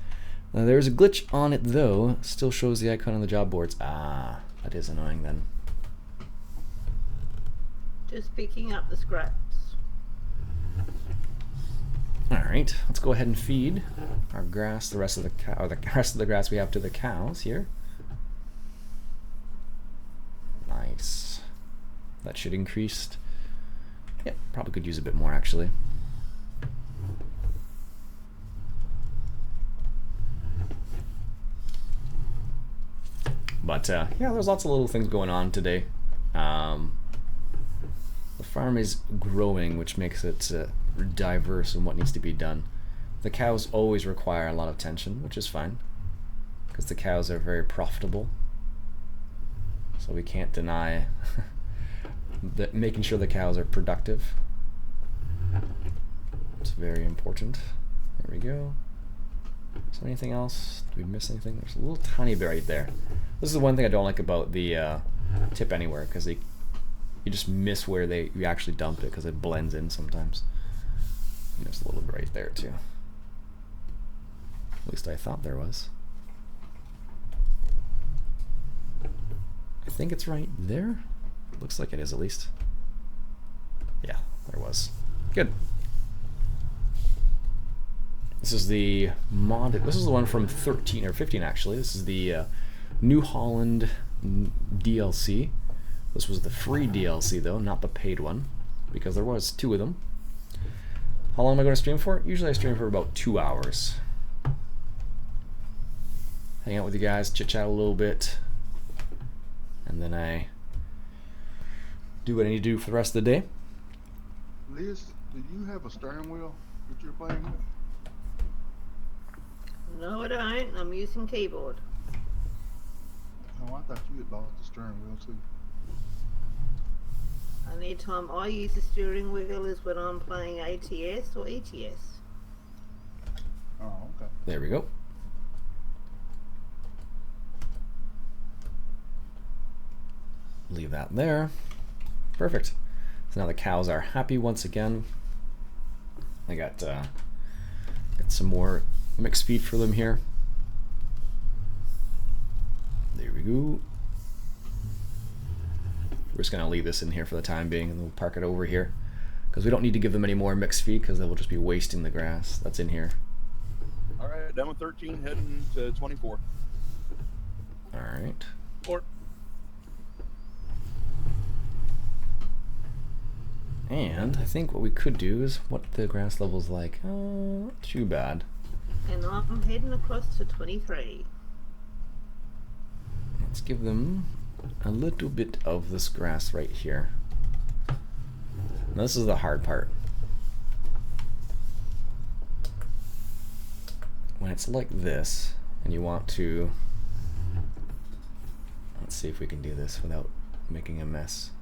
Now there's a glitch on it though. Still shows the icon on the job boards. That is annoying then. Just picking up the scraps. Alright, let's go ahead and feed our grass, the rest of the rest of the grass we have to the cows here. Nice. That should increase. Yeah, probably could use a bit more actually. But yeah, there's lots of little things going on today. The farm is growing, which makes it diverse in what needs to be done. The cows always require a lot of attention, which is fine, because the cows are very profitable. So we can't deny that making sure the cows are productive. It's very important. There we go. Is there anything else? Did we miss anything? There's a little tiny bit right there. This is the one thing I don't like about the tip anywhere, because you just miss where you actually dumped it, because it blends in sometimes. And there's a little bit right there too. At least I thought there was. I think it's right there. Looks like it is at least. Yeah, there was. Good. This is the mod. This is the one from 13 or 15 actually. This is the New Holland DLC. This was the free DLC though, not the paid one, because there was 2 of them. How long am I going to stream for? Usually I stream for about 2 hours. Hang out with you guys, chit chat a little bit, and then I do what I need to do for the rest of the day. Liz, do you have a steering wheel that you're playing with? No, I don't. I'm using keyboard. Oh, I thought you had bought the steering wheel too. Only time I use the steering wheel is when I'm playing ATS or ETS. Oh, okay. There we go. Leave that there. Perfect. So now the cows are happy once again. I got some more mixed feed for them here. There we go. We're just gonna leave this in here for the time being, and we'll park it over here, because we don't need to give them any more mixed feed, because they will just be wasting the grass that's in here. All right, down with 13, heading to 24. All right. Or And I think what we could do is what the grass level's like. Not too bad. And I'm heading across to 23. Let's give them a little bit of this grass right here. Now this is the hard part. When it's like this, and you want to... Let's see if we can do this without making a mess.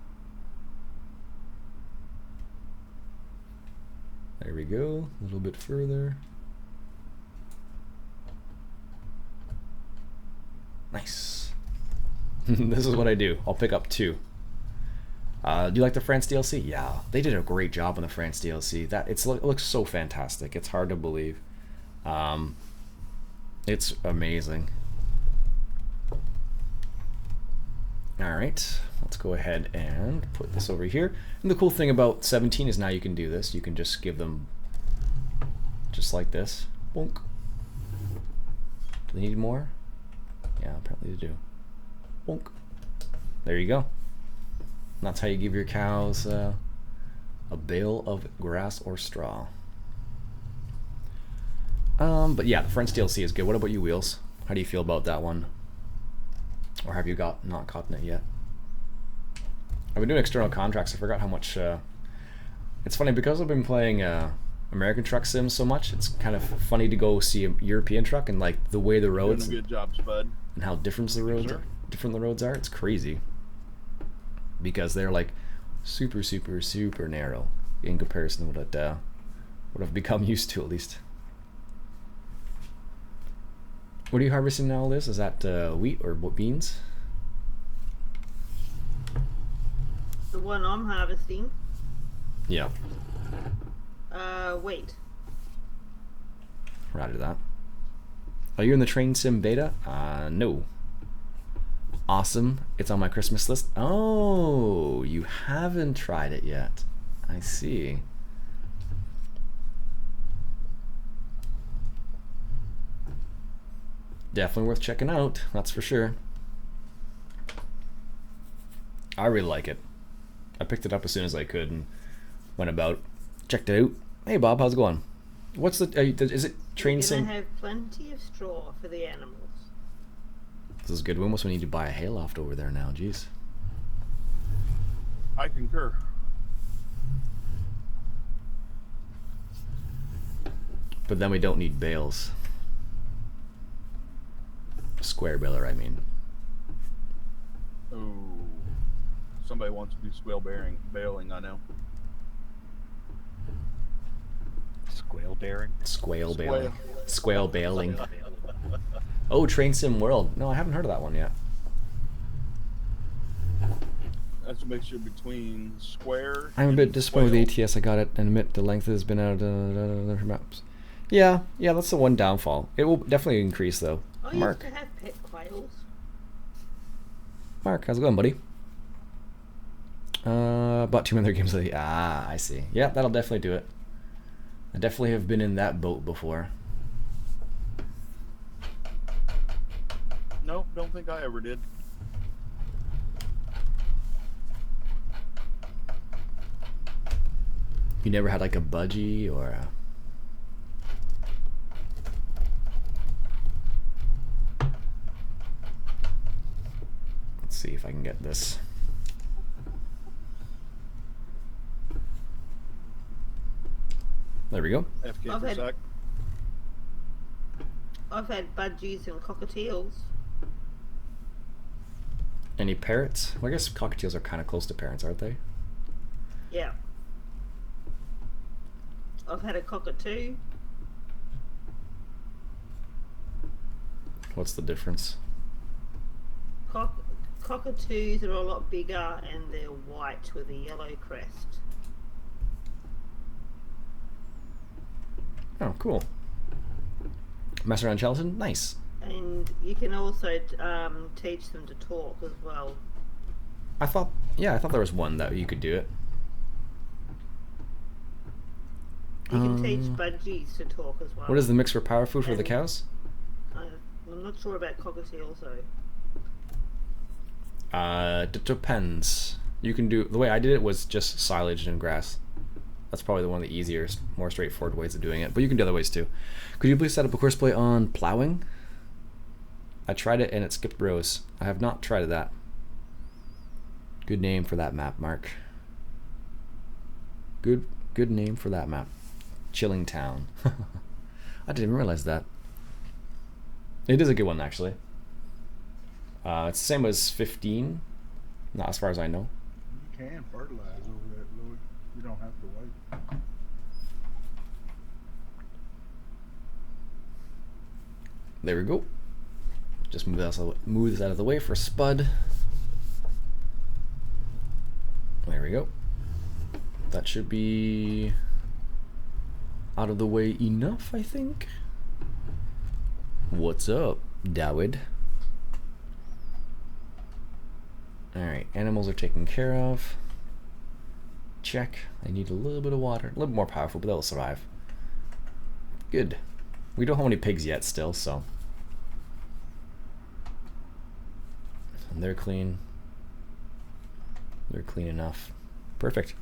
There we go, a little bit further. Nice. This is what I do. I'll pick up 2. Do you like the France DLC? Yeah, they did a great job on the France DLC. It looks so fantastic. It's hard to believe. It's amazing. All right, let's go ahead and put this over here. And the cool thing about 17 is now you can do this. You can just give them just like this. Bonk. Do they need more? Yeah, apparently they do. Bonk. There you go. And that's how you give your cows a bale of grass or straw. But yeah, the French DLC is good. What about you, Wheels? How do you feel about that one? Or have you not caught it yet? I've been doing external contracts. I forgot how much. It's funny because I've been playing American Truck Sim so much. It's kind of funny to go see a European truck and like the way the roads Doing a good job, Spud. and how different the roads sir. are. It's crazy because they're like super narrow in comparison to what I've become used to, at least. What are you harvesting now, Liz? Is that wheat or beans? The one I'm harvesting. Yeah. Wait. Roger that. Are you in the train sim beta? No. Awesome. It's on my Christmas list. Oh, you haven't tried it yet. I see. Definitely worth checking out, that's for sure. I really like it. I picked it up as soon as I could and went about, checked it out. Hey Bob, how's it going? What's the, is it train You're sim? gonna have plenty of straw for the animals. This is good. We almost need to buy a hayloft over there now, jeez. I concur. But then we don't need bales. Square baler, I mean. Oh, somebody wants to do baling. I know. Squale bearing. Squale Squale. baling. Squale baling. Oh, Train Sim World. No, I haven't heard of that one yet. That's a mixture between square. I'm a and bit disappointed squale. with the ATS I got it and admit the length has been out of the maps. Yeah, that's the one downfall. It will definitely increase though. I Mark. used to have pet quails. Mark, how's it going, buddy? Bought 2 other games lately. Ah, I see. Yeah, that'll definitely do it. I definitely have been in that boat before. Nope, don't think I ever did. You never had like a budgie or a... Let's see if I can get this. There we go. FK I've for a had- sec. I've had budgies and cockatiels. Any parrots? Well, I guess cockatiels are kind of close to parrots, aren't they? Yeah. I've had a cockatoo. What's the difference? Cockatoos are a lot bigger and they're white with a yellow crest. Oh, cool. Mess around gelatin? Nice. And you can also teach them to talk as well. I thought there was one that you could do it. You can teach budgies to talk as well. What is the mix for power food for the And- cows? I'm not sure about cockatiels though. Depends. You can do, the way I did it was just silage and grass. That's probably one of the easier, more straightforward ways of doing it. But you can do other ways too. Could you please set up a course play on plowing? I tried it and it skipped rows. I have not tried that. Good name for that map, Mark. Good name for that map. Chilling Town. I didn't even realize that. It is a good one, actually. It's the same as 15. Not as far as I know. You can fertilize over that, Louis. You don't have to wait. There we go. Just move this out of the way for Spud. that should be out of the way enough, I think. What's up, Dawid? Alright, animals are taken care of. Check. I need a little bit of water. A little more powerful, but they'll survive. Good. We don't have any pigs yet still, so. And they're clean. They're clean enough. Perfect.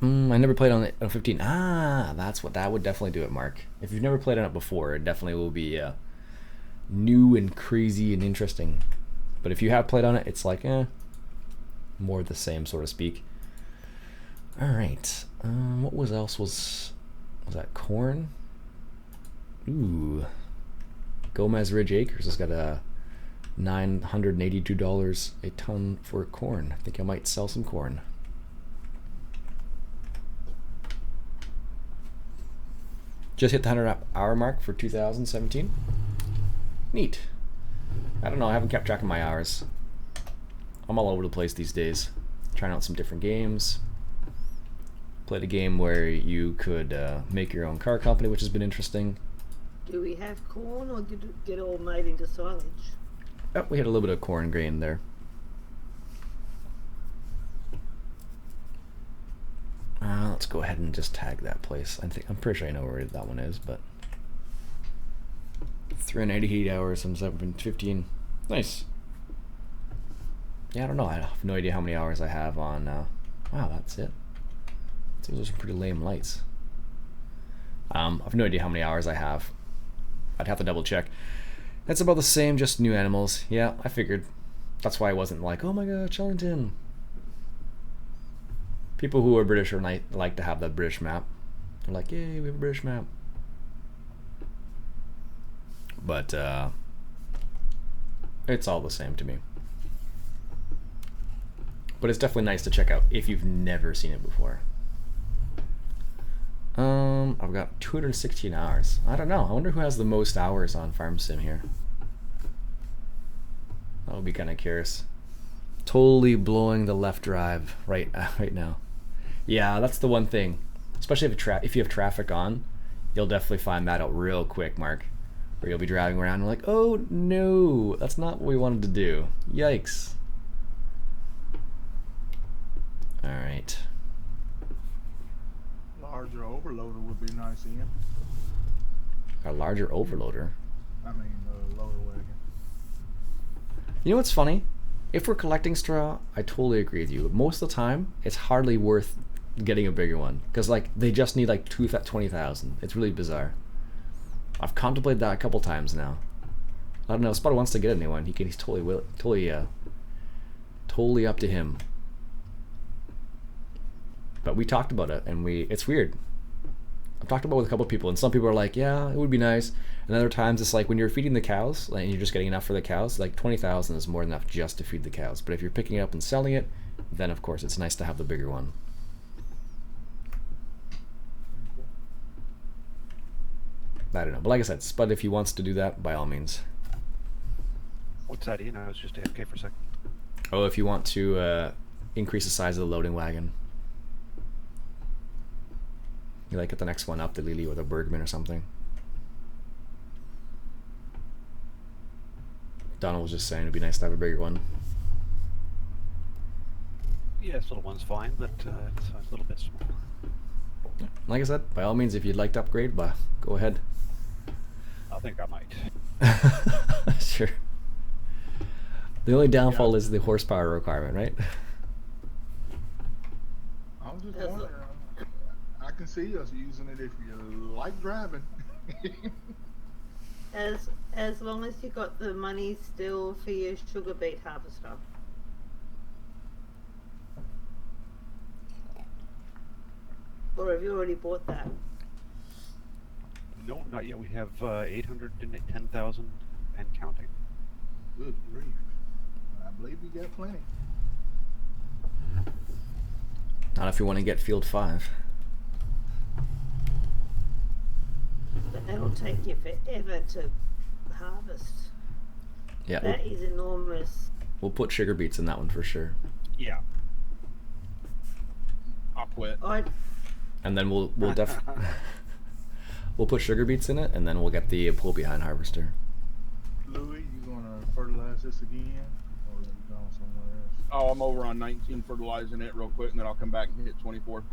I never played on it on 15. Ah, that's what that would definitely do it, Mark. If you've never played on it before, it definitely will be new and crazy and interesting. But if you have played on it, it's like more the same, so to speak. All right. What was else? Was that corn? Ooh. Gomez Ridge Acres has got a $982 a ton for corn. I think I might sell some corn. Just hit the 100-hour mark for 2017. Neat. I don't know, I haven't kept track of my hours. I'm all over the place these days. Trying out some different games. Played a game where you could make your own car company, which has been interesting. Do we have corn or did it get all made into silage? Oh, we had a little bit of corn grain there. Let's go ahead and just tag that place. I'm pretty sure I know where that one is, but 388 hours from 7:15. Nice. Yeah, I don't know. I have no idea how many hours I have on. Wow, that's it. Those are some pretty lame lights. I have no idea how many hours I have. I'd have to double check. That's about the same, just new animals. Yeah, I figured. That's why I wasn't like, oh my god, Chellington. People who are British are like to have the British map. They're like, yay, we have a British map. But it's all the same to me. But it's definitely nice to check out if you've never seen it before. I've got 216 hours. I don't know. I wonder who has the most hours on Farm Sim here. That would be kind of curious. Totally blowing the left drive right now. Yeah, that's the one thing. Especially if you have traffic on, you'll definitely find that out real quick, Mark. Where you'll be driving around and like, oh no, that's not what we wanted to do. Yikes. All right. Larger overloader would be nice, Ian. A larger overloader. I mean, loader wagon. You know what's funny? If we're collecting straw, I totally agree with you. Most of the time, it's hardly worth getting a bigger one because like they just need like 20,000. It's really bizarre. I've contemplated that a couple times now. I don't know. Spud wants to get a new one. He's totally up to him. But we talked about it, and it's weird. I've talked about it with a couple of people, and some people are like, yeah, it would be nice. And other times it's like when you're feeding the cows, and you're just getting enough for the cows, like 20,000 is more than enough just to feed the cows. But if you're picking it up and selling it, then of course it's nice to have the bigger one. I don't know. But like I said, Spud, if he wants to do that, by all means. What's that, Ian? I was just AFK for a second. Oh, if you want to increase the size of the loading wagon. You like get the next one up, the Lily or the Bergman or something. Donald was just saying it'd be nice to have a bigger one. Yeah, this little one's fine, but it's a little bit small. Like I said, by all means, if you'd like to upgrade, go ahead. I think I might. Sure. The only downfall is the horsepower requirement, right? I was just wondering. I can see us using it if you like driving. As long as you got the money still for your sugar beet harvester. Or have you already bought that? No, not yet. We have 810,000 and counting. Good grief. I believe you got plenty. Not if you want to get Field 5. But that'll take you forever to harvest. Yeah, That is enormous. we'll put sugar beets in that one for sure. Yeah. I'll quit. And then we'll we'll put sugar beets in it, and then we'll get the pull behind harvester. Louis, you gonna fertilize this again, or you going somewhere else? Oh, I'm over on 19 fertilizing it real quick, and then I'll come back and hit 24.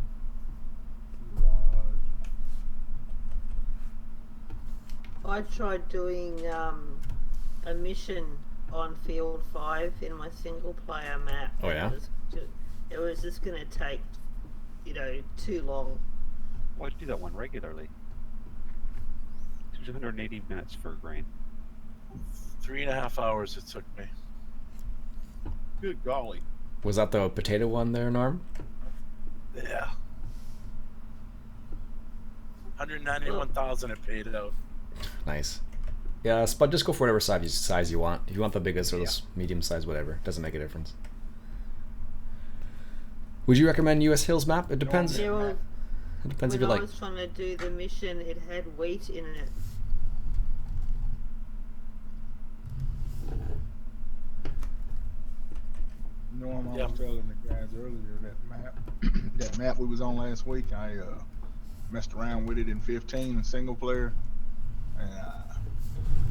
Raj. I tried doing a mission on Field 5 in my single player map. Oh, yeah? It was just going to take, too long. Well, I do that one regularly. 280 minutes for grain. 3.5 hours it took me. Good golly. Was that the potato one there, Norm? Yeah. 191,000 it paid out. Nice. Yeah, but just go for whatever size you want. If you want the biggest or the medium size, whatever. Doesn't make a difference. Would you recommend U.S. Hills map? It depends. Yeah, well, It depends if when you I like. was trying to do the mission, it had wheat in it. Norm, I Yeah. was telling the guys earlier that map we was on last week, I messed around with it in 15 in single player, and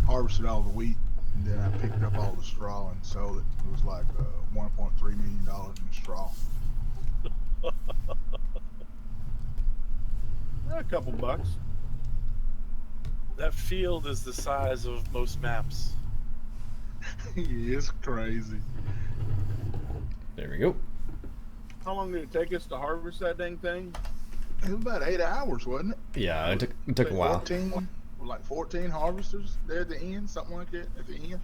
harvested all the wheat, and then I picked up all the straw and sold it. It was like $1.3 million in straw. A couple bucks. That field is the size of most maps. It's crazy. There we go. How long did it take us to harvest that dang thing? It was about 8 hours, wasn't it? Yeah, it took a while. 14 harvesters there at the end, something like that at the end.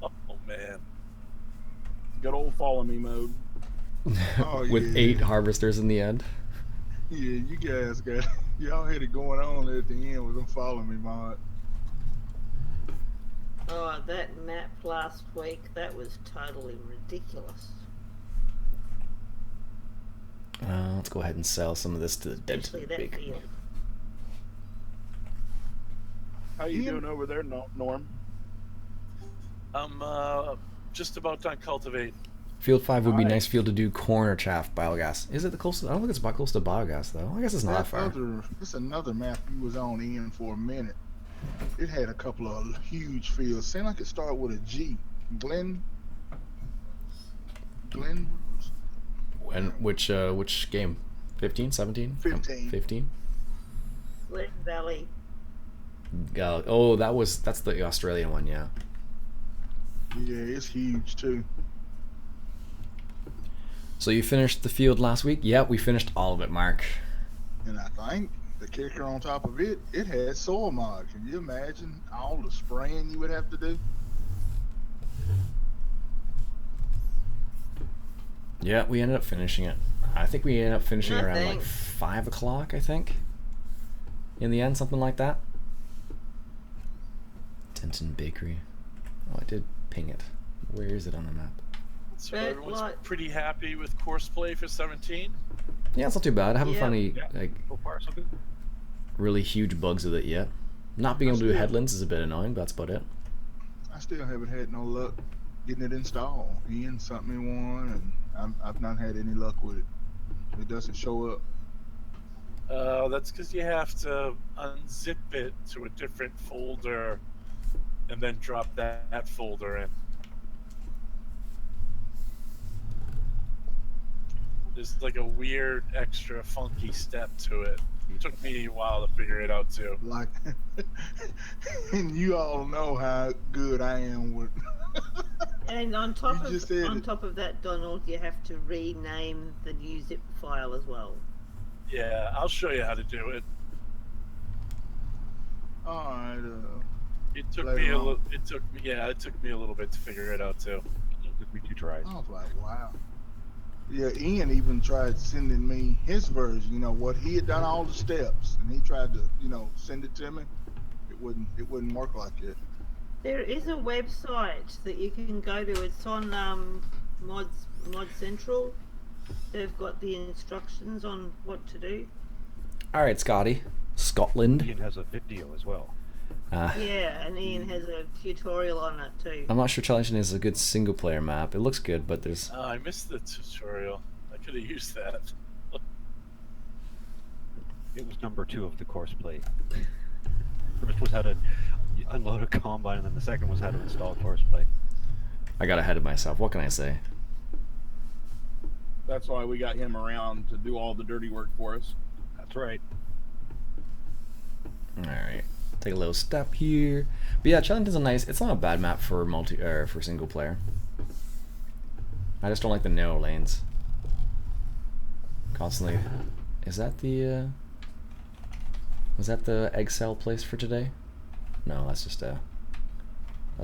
Oh man. Good old follow me mode. Oh, With yeah. 8 harvesters in the end. Yeah, you guys got y'all had it going on there at the end with them following me, mod. Oh, that map last week, that was totally ridiculous. Let's go ahead and sell some of this to the dead Especially that big. field. How you Ian? doing over there, Norm? I'm just about done cultivate. Field 5 would be a nice Nice. field to do corn or chaff biogas. Is it the closest? I don't think it's about close to biogas though. I guess it's not that far. This another map you was on in for a minute. It had a couple of huge fields. Seemed like it started with a G. Glen. When which game? 15, 17? 15. 15? Glen Valley. Oh, that's the Australian one, yeah. Yeah, it's huge too. So you finished the field last week? Yep, we finished all of it, Mark. And I think the kicker on top of it, it had soil mod. Can you imagine all the spraying you would have to do? Yeah, we ended up finishing it. I think we ended up finishing No, around like thanks. 5 o'clock, I think. In the end, something like that. Denton Bakery. Oh, I did ping it. Where is it on the map? So But, everyone's like- pretty happy with course play for 17. Yeah, it's not too bad. I haven't Yeah. found any Yeah. like So far, so good. really huge bugs with it yet. Not being able to do That's good. headlands is a bit annoying, but that's about it. I still haven't had no luck getting it installed. Ian sent me one, and I've not had any luck with it. It doesn't show up. That's because you have to unzip it to a different folder and then drop that folder in. There's like a weird extra funky step to it. It took me a while to figure it out too. Like, and you all know how good I am with. And on top You of just said it. top of that, Donald, you have to rename the new zip file as well. Yeah, I'll show you how to do it. All right. It took Later me a on. little. It took me a little bit to figure it out too. It took me 2 tries. I was like, wow. Yeah, Ian even tried sending me his version. You know what he had done all the steps, and he tried to, send it to me. It wouldn't work like it. There is a website that you can go to. It's on Mod Central. They've got the instructions on what to do. All right, Scotty, Scotland. Ian has a video as well. Yeah, and Ian has a tutorial on it too. I'm not sure Challenging is a good single player map. It looks good, but there's I missed the tutorial. I could have used that. It was number 2 of the course plate. First was how to unload a combine, and then the second was how to install a course plate. I got ahead of myself. What can I say? That's why we got him around to do all the dirty work for us. That's right. Alright. Take a little step here. But yeah, Challenging's a nice, it's not a bad map for for single player. I just don't like the narrow lanes. Constantly. Is that the was that the egg cell place for today? No, that's just a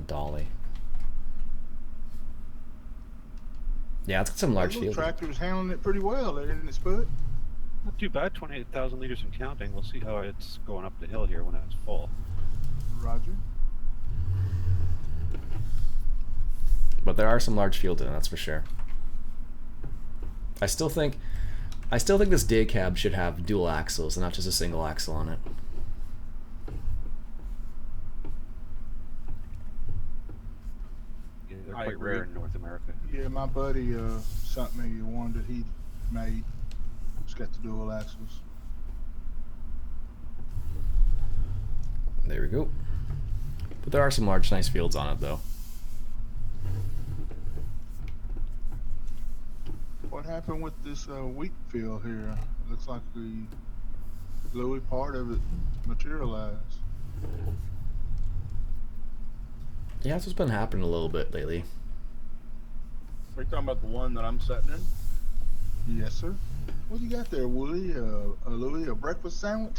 dolly. Yeah, it's got some large The fields. tractor was handling it pretty well there in its foot. Not too bad. 28,000 liters and counting. We'll see how it's going up the hill here when it's full. Roger. But there are some large fields in it, that's for sure. I still think this day cab should have dual axles and not just a single axle on it. Yeah, they're I quite agree. rare in North America. Yeah, my buddy sent me one that he made. It's got the dual axles. There we go. But there are some large, nice fields on it, though. What happened with this wheat field here? Looks like the Louis part of it materialized. Yeah, that's what's been happening a little bit lately. Are you talking about the one that I'm sitting in? Yes, sir. What do you got there, Wooly? Louis, a breakfast sandwich?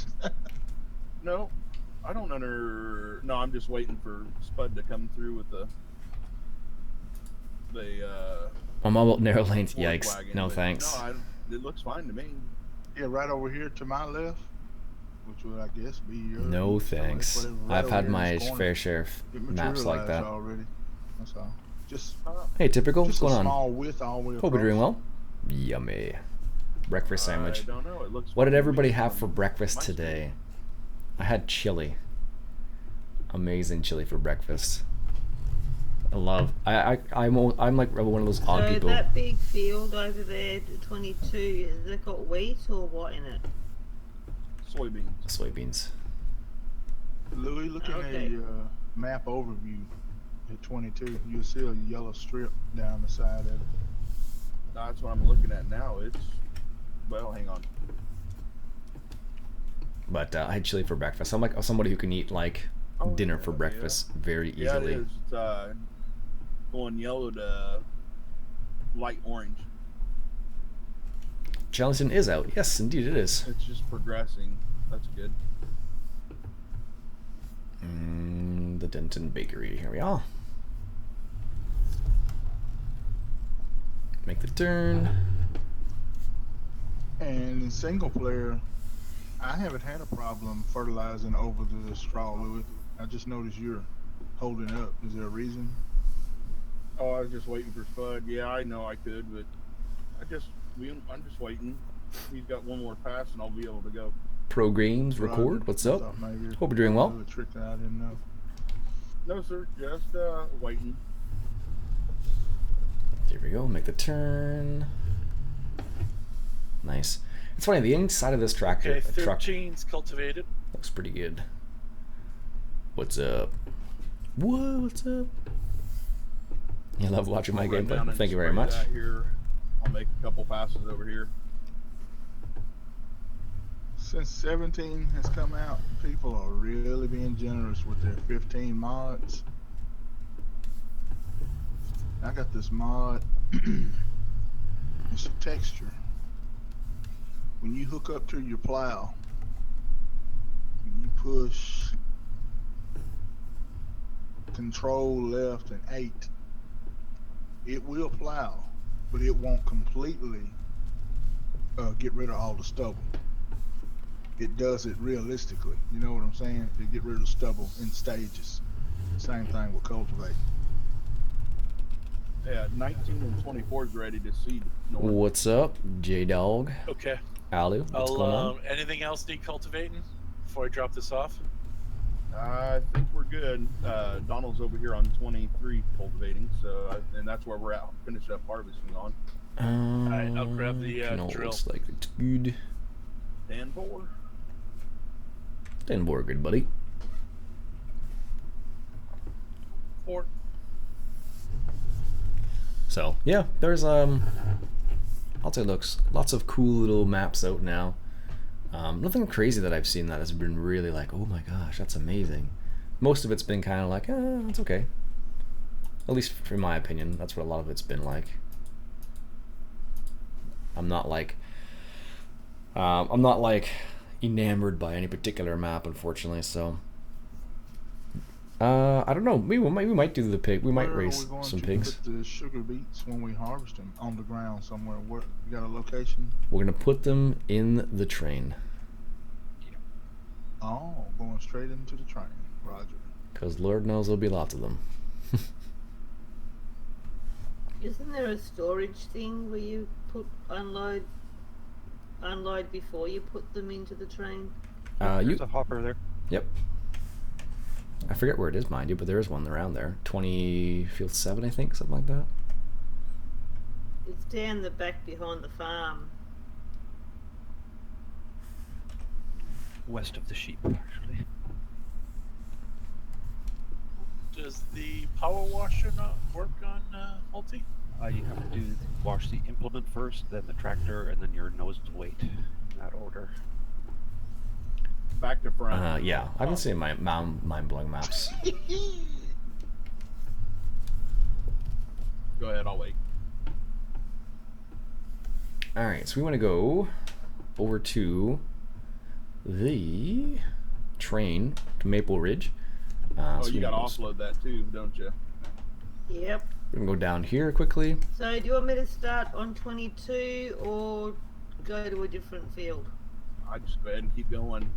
No, I don't No, I'm just waiting for Spud to come through with the I'm all about narrow lanes. Volkswagen, Yikes. No but thanks. No, it looks fine to me. Yeah, right over here to my left, which would, I guess, be your... No thanks. whatever, right I've over had here in my this corner. fair share of It maps like materialized that. already. That's all. Just Hey, typical. What's a going on? small width all the way Hope you're doing across. well. Yummy. Breakfast sandwich. I don't know. It looks. What fine did to me everybody from have for breakfast my today? I had chili. Amazing chili for breakfast. I'm like one of those odd So people. that big field over there, 22, has it got wheat or what in it? Soybeans. Soybeans. Louis, look at Okay. a map overview at 22. You'll see a yellow strip down the side of it. That's what I'm looking at now. It's well, hang on. But I had chili for breakfast. I'm like somebody who can eat like Oh, dinner yeah, for breakfast very Yeah, it easily. is. It's going yellow to light orange. Challenging is out. Yes, indeed it is. It's just progressing. That's good. The Denton Bakery. Here we are. Make the turn. And in single player, I haven't had a problem fertilizing over the straw, Louis. I just noticed you're holding up. Is there a reason? Oh, I was just waiting for Spud. Yeah, I know I could, but I'm just waiting. He's got one more pass, and I'll be able to go. Pro Games record. Roger. What's I up? thought maybe Hope you're doing well. a trick that I didn't know. No, sir. Just waiting. There we go. Make the turn. Nice. It's funny. The inside of this tractor Okay, truck 13's cultivated. looks pretty good. What's up? Whoa, what's up? You love watching my I'll run down gameplay. and Thank you very spray much. that Here, I'll make a couple passes over here. Since 17 has come out, people are really being generous with their 15 mods. I got this mod. It's a texture. When you hook up to your plow, you push control left and 8, it will plow, but it won't completely get rid of all the stubble. It does it realistically. You know what I'm saying? To get rid of stubble in stages. Same thing with cultivate. Yeah, 19 and 24 is ready to seed. North. What's up, J Dog? Okay. Alu, what's going on? Anything else need cultivating before I drop this off? I think we're good. Donald's over here on 23 cultivating, and that's where we're at. Finish up harvesting on. Alright, I'll grab the, no, drill. looks like it's good. 10-4. Didn't bore good, buddy. Or So yeah, there's I'll say lots of cool little maps out now. Nothing crazy that I've seen that has been really like, oh my gosh, that's amazing. Most of it's been kind of like, it's okay. At least in my opinion, that's what a lot of it's been like. I'm not like enamored by any particular map, unfortunately. So I don't know. We might do the pig. We might Where are raise we going some to pigs. Put the sugar beets when we harvest them on the ground somewhere. Where you got a location? We're gonna put them in the train. Oh, going straight into the train. Roger. Because Lord knows there'll be lots of them. Isn't there a storage thing where you unload before you put them into the train? There's a hopper there. Yep. I forget where it is, mind you, but there is one around there. 20 Field 7, I think, something like that. It's down the back behind the farm. West of the sheep, actually. does the power washer not work on multi? You have to wash the implement first, then the tractor, and then your nose weight in that order. Back to front. Yeah, I've been seeing my mind-blowing maps. Go ahead, I'll wait. Alright, so we want to go over to the train to Maple Ridge. Oh, so you we gotta can- offload that too, don't you? Yep. We're going to go down here quickly. So do you want me to start on 22 or go to a different field? I just go ahead and keep going.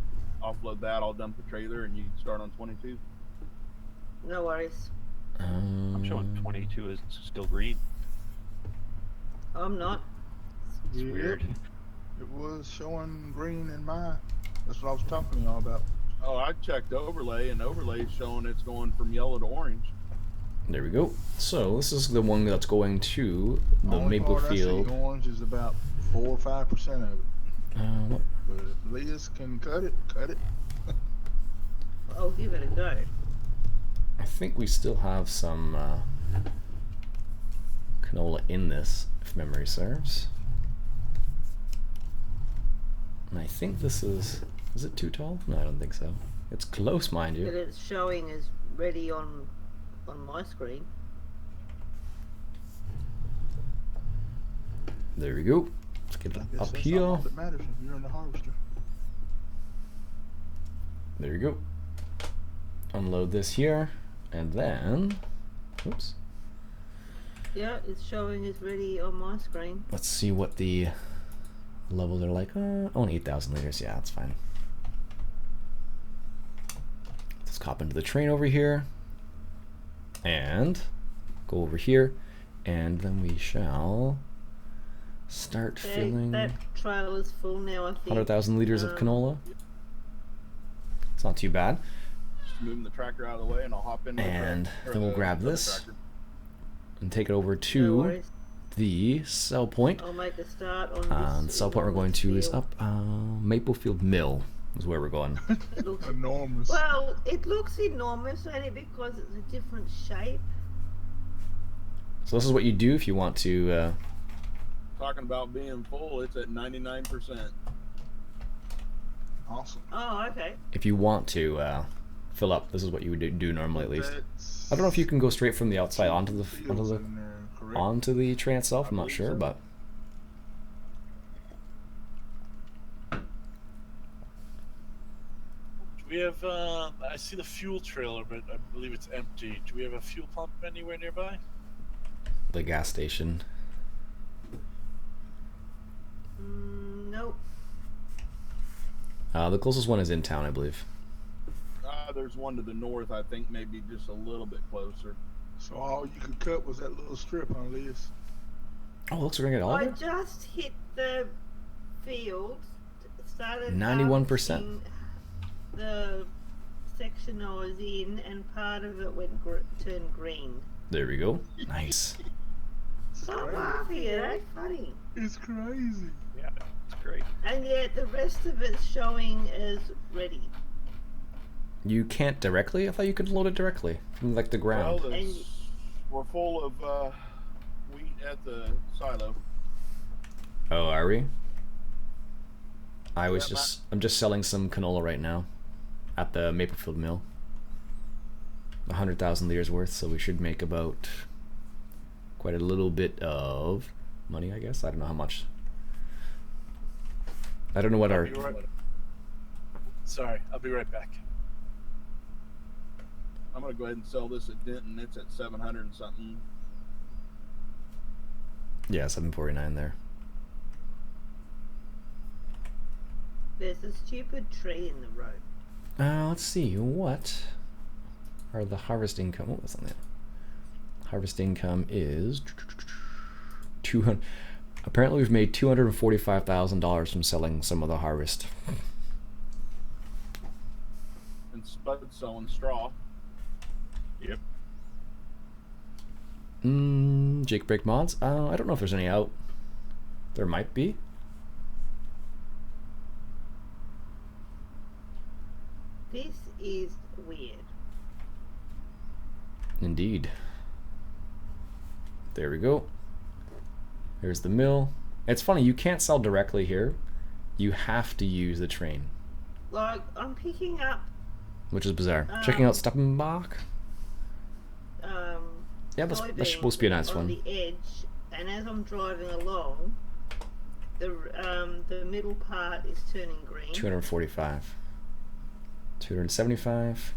Offload that, I'll dump the trailer, and you can start on 22. No worries. I'm showing 22 is still green. I'm not. It's Yep. weird. It was showing green in mine. That's what I was talking to y'all about. Oh, I checked overlay, and overlay's showing it's going from yellow to orange. There we go. So this is the one that's going to the Only Maple part I see Field. orange is about 4 or 5% of it. What? But if Liz can cut it, cut it. I'll give it a go. I think we still have some canola in this, if memory serves. And I think this is it too tall? No, I don't think so. It's close, mind But you. it's showing as ready on my screen. There we go. Let's get I that guess up that's here. all that matters if you're in the harvester. There you go. Unload this here, and then, oops. Yeah, it's showing as ready on my screen. Let's see what the levels are like. Only 8,000 liters. Yeah, that's fine. Let's hop into the train over here, and go over here, and then we shall start filling That trailer's full now, I think. 100,000 liters of canola. It's not too bad. Just moving the tractor out of the way, and I'll hop in. And then we'll grab this and take it over No to worries. the sell point. I'll make a start on The this. sell point we're going to is field. up Maplefield Mill is where we're going. It looks- Enormous. well, it looks enormous only because it's a different shape. So this is what you do if you want to Talking about being full, it's at 99%. Awesome. Oh, okay. if you want to fill up. This is what you would do normally, at least. That's I don't know if you can go straight from the outside onto the fields in there, correct? onto the train itself. I'm not believe sure, so. but Do we have? I see the fuel trailer, but I believe it's empty. Do we have a fuel pump anywhere nearby? the gas station. Nope. The closest one is in town, I believe. There's one to the north, I think, maybe just a little bit closer. So all you could cut was that little strip on Liz. Oh, looks like we're gonna get all I of it. just hit the field, started 91%. harvesting the section I was in, and part of it went turned green. There we go. Nice. Stop laughing, it ain't funny. It's crazy. Yeah, it's great. And yet the rest of it's showing as ready. You can't directly? I thought you could load it directly from like the ground. Well, And- we're full of wheat at the silo. Oh, are we? Yeah, I'm just selling some canola right now at the Maplefield mill. 100,000 liters worth, so we should make about quite a little bit of money, I guess. I don't know how much. I don't know what our... Sorry, I'll be right back. I'm gonna go ahead and sell this at Denton. It's at 700 and something. Yeah, 749 there. There's a stupid tree in the road. Let's see, what are the harvest income? Oh, that's on there. Harvest income is 200. Apparently, we've made $245,000 from selling some of the harvest. And Spud selling straw. Yep. Jake Break mods. I don't know if there's any out. There might be. This is weird. Indeed. There we go. Here's the mill. It's funny, you can't sell directly here. You have to use the train, Like, I'm picking up which is bizarre. Checking out Steppenbach. Yeah, that's soybeans supposed to be a nice on one. the edge, and as I'm driving along, the middle part is turning green. 245. 275.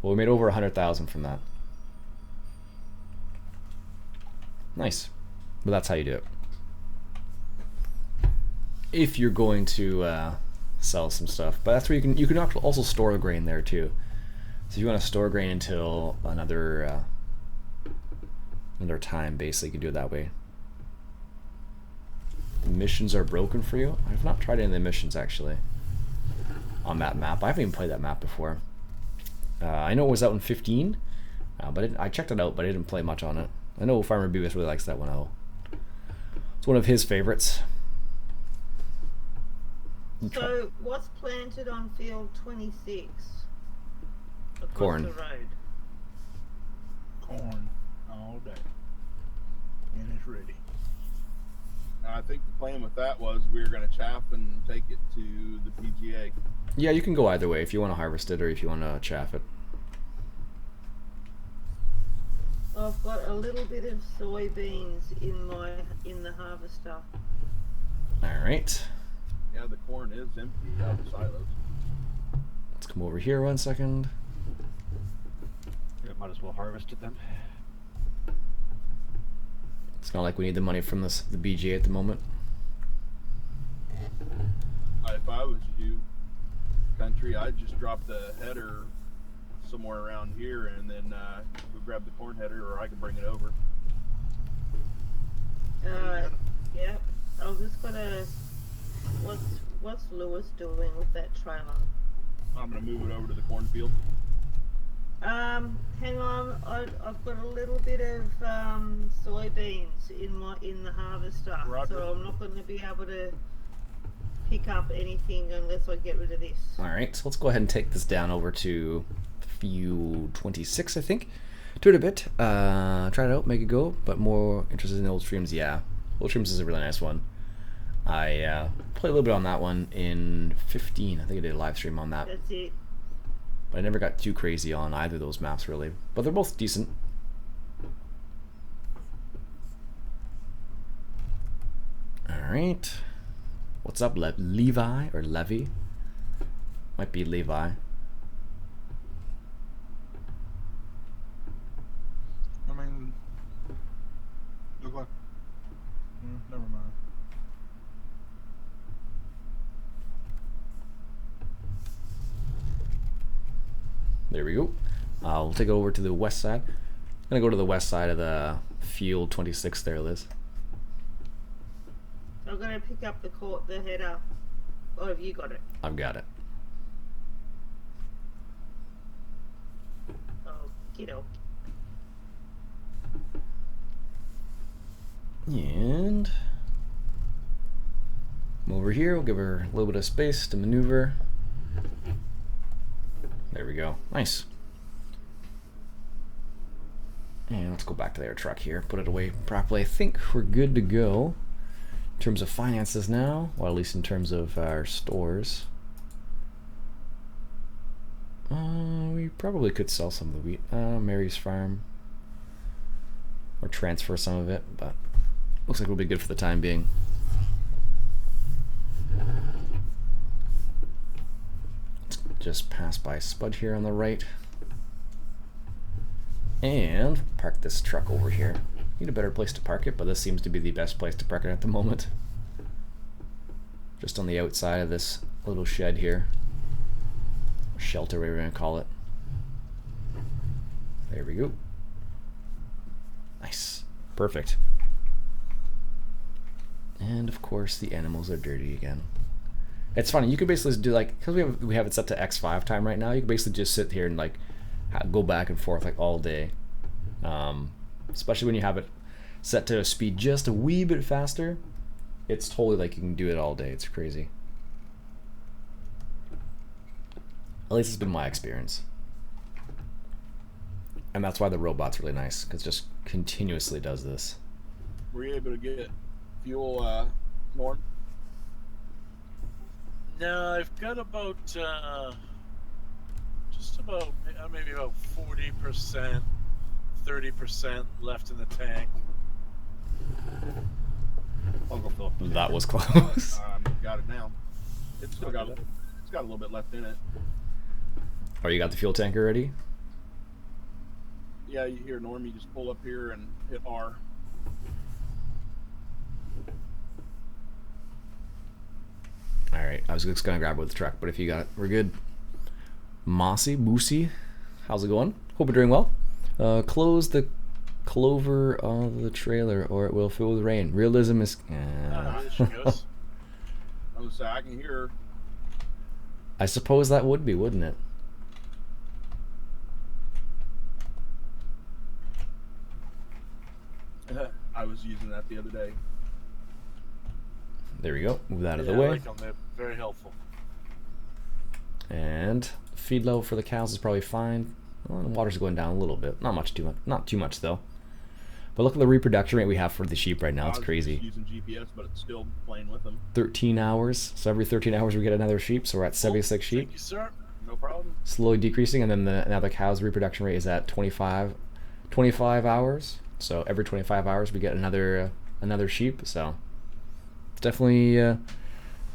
Well, we made over 100,000 from that. Nice. But that's how you do it. If you're going to sell some stuff, but that's where you can also store grain there too. So if you want to store grain until another time, basically, you can do it that way. The missions are broken for you. I've not tried any of the missions actually on that map. I haven't even played that map before. I know it was out in 15, but I checked it out, but I didn't play much on it. I know Farmer Beavis really likes that one out. It's one of his favorites. So, what's planted on field 26? Across Corn. the road. Corn all day. And it's ready. I think the plan with that was we were gonna chaff and take it to the PGA. Yeah, you can go either way if you want to harvest it or if you want to chaff it. I've got a little bit of soybeans in the harvester. All right. Yeah, the corn is empty out of the silos. Let's come over here 1 second. Yeah, might as well harvest it then. It's not like we need the money from the BGA at the moment. If I was you, country, I'd just drop the header somewhere around here and then go grab the corn header, or I can bring it over. Yeah. I've just got a. What's Lewis doing with that trailer? I'm gonna move it over to the cornfield. Hang on. I've got a little bit of soybeans in the harvester, Roger. so I'm not going to be able to pick up anything unless I get rid of this. All right, so let's go ahead and take this down over to field 26, I think. Do it a bit. Try it out, make it go. But more interested in old streams, yeah. Old streams is a really nice one. I played a little bit on that one in 15. I think I did a live stream on that. That's it. But I never got too crazy on either of those maps, really. But they're both decent. Alright. What's up, Levi? Or Levy? Might be Levi. I mean, look like. Never mind. There we go. We'll take it over to the west side. I'm gonna go to the west side of the field 26 there, Liz. I'm going to pick up the header. Oh, have you got it? I've got it. Oh, kiddo. And Come over here. We'll give her a little bit of space to maneuver. There we go. Nice. And let's go back to their truck here. Put it away properly. I think we're good to go in terms of finances now. Well, at least in terms of our stores. We probably could sell some of the wheat. Mary's farm. Or transfer some of it, but looks like we'll be good for the time being. Let's just pass by Spud here on the right. And park this truck over here. Need a better place to park it, but this seems to be the best place to park it at the moment. Just on the outside of this little shed here. Shelter, whatever we're going to call it. There we go. Nice. Perfect. And of course the animals are dirty again. It's funny, you can basically do like, because we have it set to X5 time right now, you can basically just sit here and like go back and forth like all day. Especially when you have it set to a speed just a wee bit faster. It's totally like you can do it all day. It's crazy. At least it's been my experience. And that's why the robot's really nice, because it just continuously does this. Were you able to get fuel, Norm? No, I've got about just about maybe about 40%, 30% left in the tank. I'll go fill up the That tank. was close. Got it now. It's still got it's got a little bit left in it. Oh, you got the fuel tank already? Yeah, you hear Norm, you just pull up here and hit R. Alright, I was just gonna grab it with the truck, but if you got it, we're good. Mossy, Moosey, how's it going? Hope you're doing well. Close the clover of the trailer or it will fill with rain. Realism is... There she goes. I was say I can hear her. I suppose that would be, wouldn't it? I was using that the other day. There we go. Move that out of the I way. like them. They're very helpful. And feed level for the cows is probably fine. Well, the water's going down a little bit. Not too much though. But look at the reproduction rate we have for the sheep right now. It's I was crazy. just using GPS, but it's still playing with them. 13 hours. So every 13 hours we get another sheep. So we're at 76 sheep. Thank you, sir. No problem. Slowly decreasing, and then now the cow's reproduction rate is at 25 hours. So every 25 hours we get another sheep. So it's definitely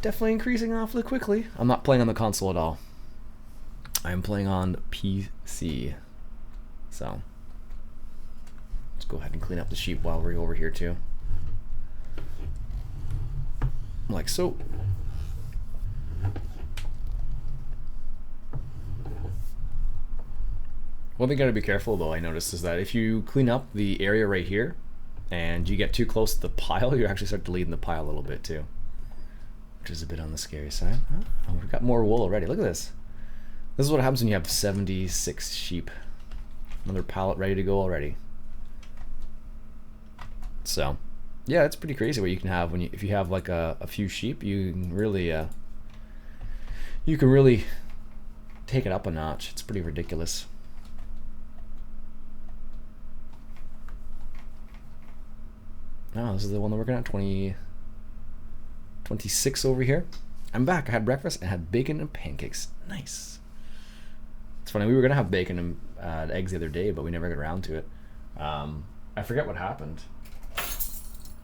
increasing awfully quickly. I'm not playing on the console at all. I'm playing on PC. So let's go ahead and clean up the sheep while we're over here too. Like so. One thing you gotta be careful though, I noticed, is that if you clean up the area right here and you get too close to the pile, you actually start deleting the pile a little bit too. Which is a bit on the scary side. Oh, we've got more wool already. Look at this. This is what happens when you have 76 sheep. Another pallet ready to go already. So, yeah, it's pretty crazy what you can have if you have like a few sheep. You can really take it up a notch. It's pretty ridiculous. Oh, this is the one that we're working at. 26 over here. I'm back. I had breakfast and had bacon and pancakes. Nice. It's funny. We were gonna have bacon and eggs the other day, but we never got around to it. I forget what happened.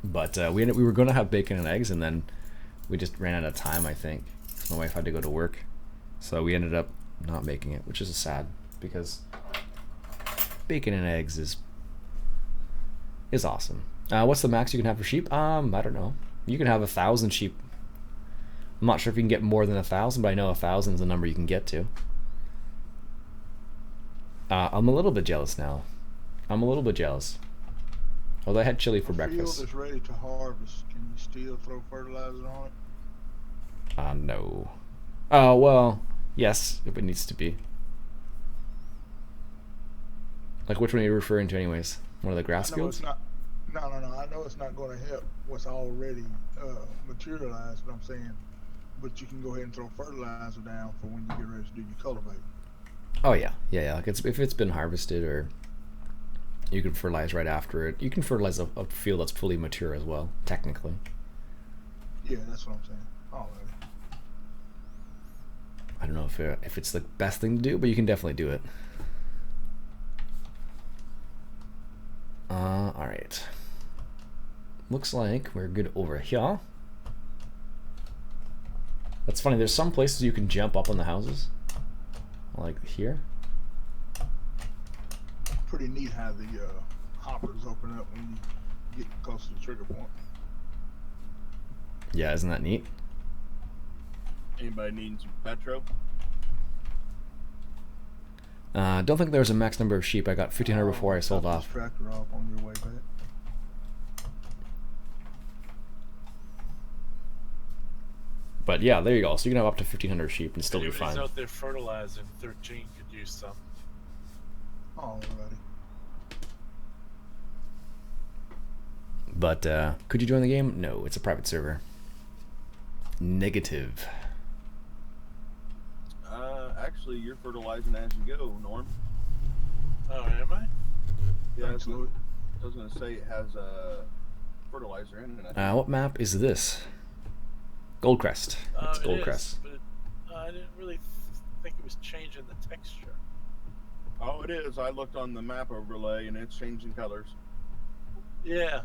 But we were gonna have bacon and eggs, and then we just ran out of time. I think 'cause my wife had to go to work, so we ended up not making it, which is sad because bacon and eggs is awesome. What's the max you can have for sheep? I don't know. You can have 1,000 sheep. I'm not sure if you can get more than 1,000, but I know 1,000 is the number you can get to. I'm a little bit jealous now. I'm a little bit jealous. Although I had chili for breakfast. Field is ready to harvest. Can you still throw fertilizer on it? No. Oh, well, yes, if it needs to be. Like, which one are you referring to anyways? One of the grass No, fields? it's not. No, no, no. I know it's not going to help what's already materialized, but I'm saying, but you can go ahead and throw fertilizer down for when you get ready to do your cultivate. Oh yeah, yeah. Like if it's been harvested, or you can fertilize right after it. You can fertilize a field that's fully mature as well, technically. Yeah, that's what I'm saying. Alright. I don't know if it's the best thing to do, but you can definitely do it. All right. Looks like we're good over here. That's funny. There's some places you can jump up on the houses, like here. Pretty neat how the hoppers open up when you get close to the trigger point. Yeah, isn't that neat? Anybody needing some petro? Don't think there's a max number of sheep. I got 1,500 before I sold Top off. this tractor off on your way back. But yeah, there you go. So you can have up to 1,500 sheep and still be Anybody's fine. out there fertilizing, 13 could use some. Alrighty. But could you join the game? No, it's a private server. Negative. Actually, you're fertilizing as you go, Norm. Oh, am I? Yeah, Thanks, Louis. I was going to say it has a fertilizer in it. I think. What map is this? Goldcrest. It's It Goldcrest. is, but I didn't really think it was changing the texture. Oh, it is. I looked on the map overlay and it's changing colors. Yeah,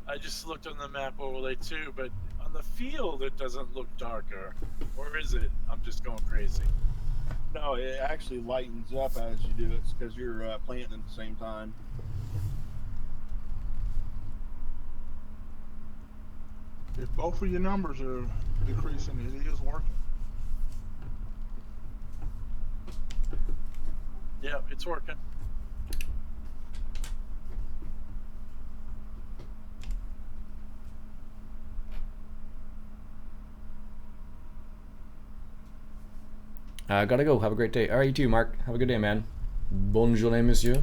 I just looked on the map overlay too, but on the field it doesn't look darker. Or is it? I'm just going crazy. No, it actually lightens up as you do it because you're planting at the same time. If both of your numbers are decreasing, it is working. Yeah, it's working. Gotta go. Have a great day. All right, you too, Mark. Have a good day, man. Bonne journée, monsieur.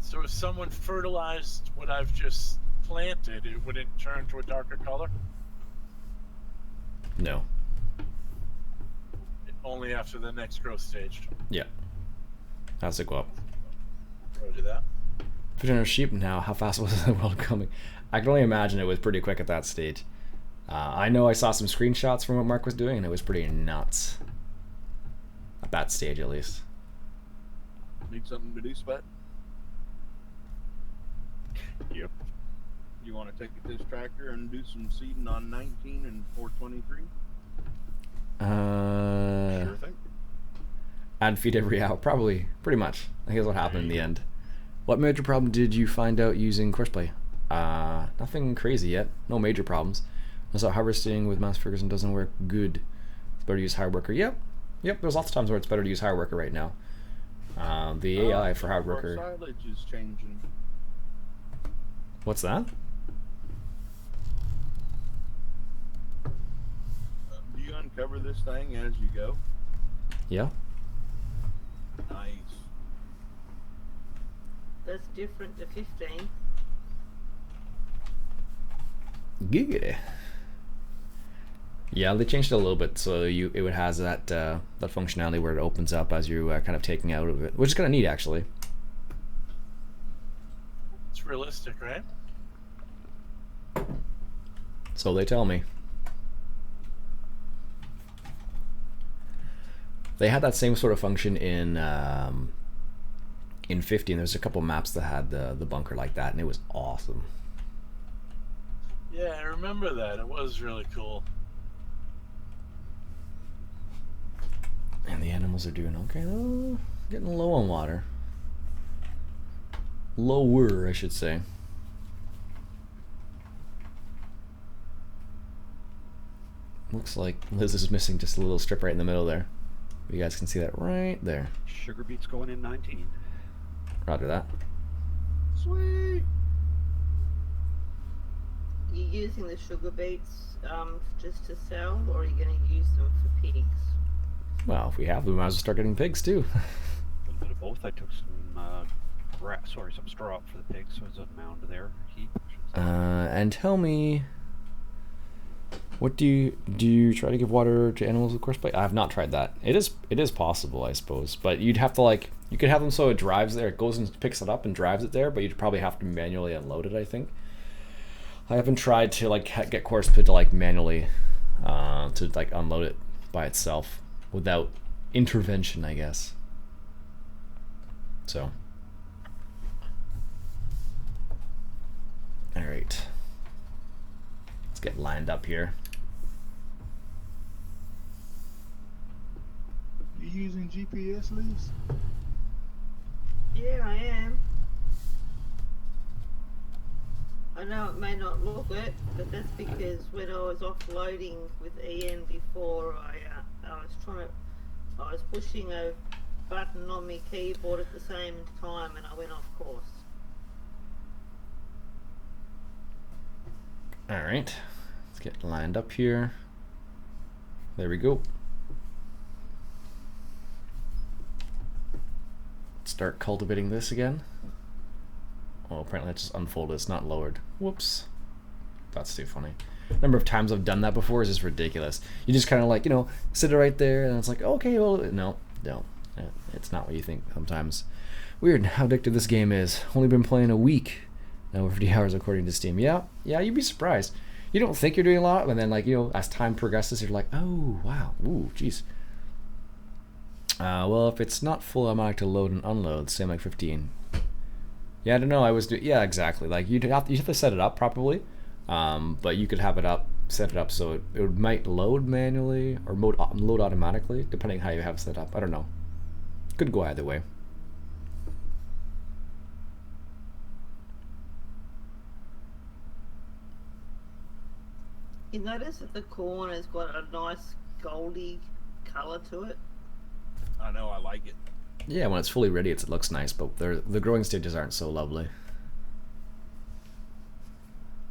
So if someone fertilized what I've just planted, it wouldn't turn to a darker color? No. Only after the next growth stage. Yeah. How's it go up? Roger that. 1,500 sheep now. How fast was the world coming? I can only imagine it was pretty quick at that stage. I know I saw some screenshots from what Mark was doing, and it was pretty nuts. At that stage, at least. Need something to do, Spet? Yep. You want to take this tractor and do some seeding on 19 and 423? Sure thing. Add feed every hour. Probably. Pretty much. I think that's what happened in the end. What major problem did you find out using Courseplay? Nothing crazy yet. No major problems. I saw harvesting with Mass Ferguson doesn't work good. It's better to use hard worker. Yep. There's lots of times where it's better to use hard worker right now. The AI for hard worker. Silage is changing. What's that? Do you uncover this thing as you go? Yeah. Nice. That's different to 15. Giggity. Yeah, they changed it a little bit, so it would has that that functionality where it opens up as you kind of taking out of it, which is kind of neat actually. It's realistic, right? So they tell me. They had that same sort of function in 50, and there's a couple maps that had the bunker like that, and it was awesome. Yeah, I remember that. It was really cool. And the animals are doing okay. Oh, getting low on water. Lower, I should say. Looks like Liz is missing just a little strip right in the middle there. You guys can see that right there. Sugar beets going in 19. Roger that. Sweet. You using the sugar beets just to sell, or are you going to use them for pigs? Well, if we have them, we might as well start getting pigs too. A little bit of both. I took some some straw up for the pigs, so there's a mound there. Heap. I should say. And tell me, what do you try to give water to animals with course play? I have not tried that. It is possible, I suppose, but you'd have to like you could have them so it drives there. It goes and picks it up and drives it there, but you'd probably have to manually unload it. I think. I haven't tried to like get course play to like manually to like unload it by itself without intervention, I guess. So. All right. Let's get lined up here. You using GPS, Liz? Yeah, I am. I know it may not look it, but that's because when I was offloading with Iain before, I was pushing a button on my keyboard at the same time, and I went off course. All right. Let's get lined up here. There we go. Start cultivating this again. Oh, apparently it just unfolded. It's not lowered. Whoops. That's too funny. Number of times I've done that before is just ridiculous. You just kind of like, sit it right there, and it's like, okay, well, no. It's not what you think sometimes. Weird how addictive this game is. Only been playing a week. Now over 50 hours according to Steam. Yeah, you'd be surprised. You don't think you're doing a lot, and then as time progresses, you're like, oh, wow, ooh, jeez. Well, if it's not full, I might have to load and unload, same like 15. Yeah, I don't know. Yeah, exactly. Like you'd have to set it up properly, but you could have it set it up so it might load manually or load automatically, depending how you have it set up. I don't know. Could go either way. You notice that the corn has got a nice goldy colour to it? I know, I like it. Yeah, when it's fully ready, it looks nice, but the growing stages aren't so lovely.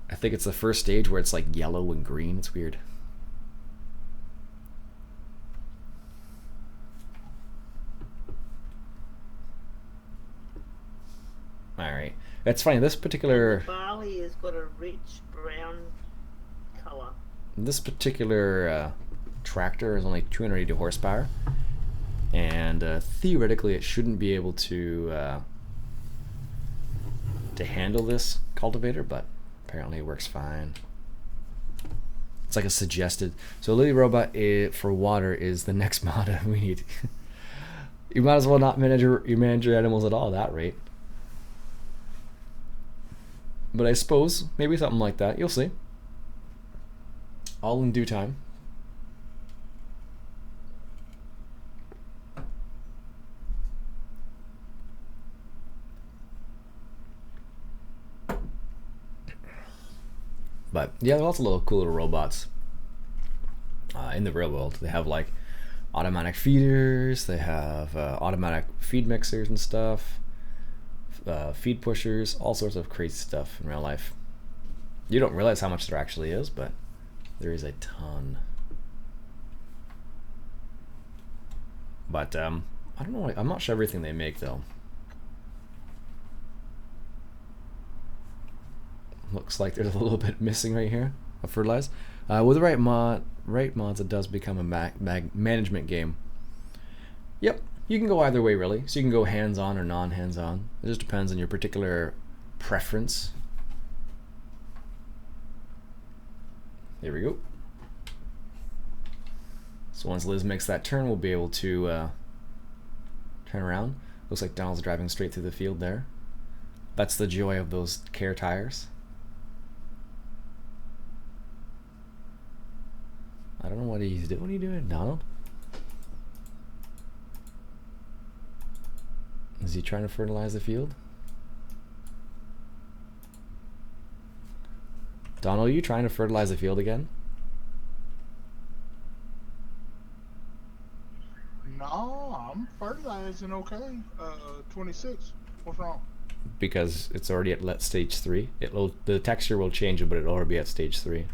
I think it's the first stage where it's like yellow and green. It's weird. All right. That's funny. This particular... The barley has got a rich brown colour. This particular tractor is only 280 horsepower. And theoretically, it shouldn't be able to handle this cultivator, but apparently it works fine. It's like a suggested. So Lily Robot for water is the next mod we need. You might as well not manage your animals at all at that rate. But I suppose maybe something like that. You'll see. All in due time. But yeah, there's lots of little cool little robots in the real world. They have like automatic feeders, they have automatic feed mixers and stuff, feed pushers, all sorts of crazy stuff in real life. You don't realize how much there actually is, but there is a ton. But I don't know, I'm not sure everything they make though. Looks like there's a little bit missing right here of fertilize. With the right mods, it does become a management game. Yep, you can go either way really. So you can go hands-on or non-hands-on. It just depends on your particular preference. There we go. So once Liz makes that turn, we'll be able to turn around. Looks like Donald's driving straight through the field there. That's the joy of those Care tires. I don't know what he's doing. What are you doing, Donald? Is he trying to fertilize the field? Donald, are you trying to fertilize the field again? No, I'm fertilizing okay. 26. What's wrong? Because it's already at stage 3. The texture will change, but it'll already be at stage 3.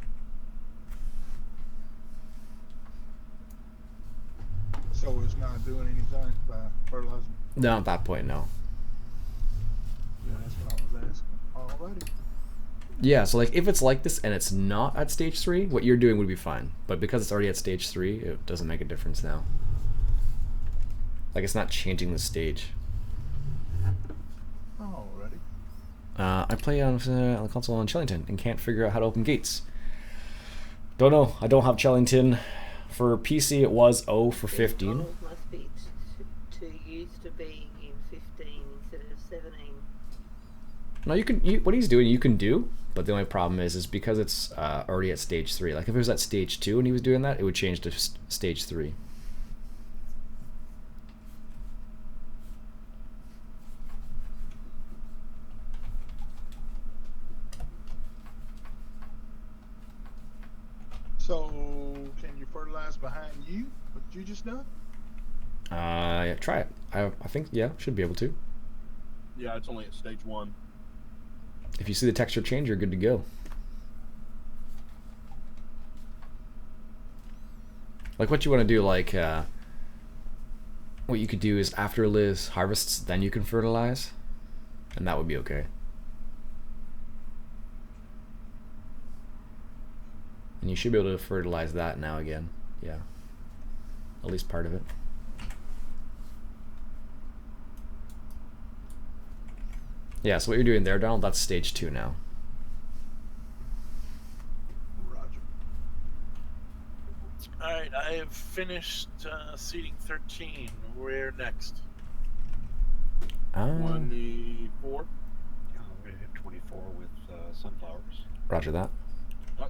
So it's not doing anything by fertilizing? No, at that point, no. Yeah, that's what I was asking. Alrighty. Yeah, so like if it's like this and it's not at stage 3, what you're doing would be fine. But because it's already at stage 3, it doesn't make a difference now. Like it's not changing the stage. Alrighty. I play on the console on Chellington and can't figure out how to open gates. Don't know. I don't have Chellington. For PC, it was 0 for 15. Models must be too used to being in 15 instead of 17. No, you can. What he's doing, you can do. But the only problem is because it's already at stage 3. Like if it was at stage 2 and he was doing that, it would change to stage 3. So, can you fertilize behind you? What you just done? Yeah, try it. I think, yeah, should be able to. Yeah, it's only at stage 1. If you see the texture change, you're good to go. Like what you want to do, like what you could do is after Liz harvests, then you can fertilize, and that would be okay. And you should be able to fertilize that now again. Yeah. At least part of it. Yeah, so what you're doing there, Donald, that's stage 2 now. Roger. Alright, I have finished seeding 13. Where next? 24. Yeah, we're gonna hit 24 with sunflowers. Roger that.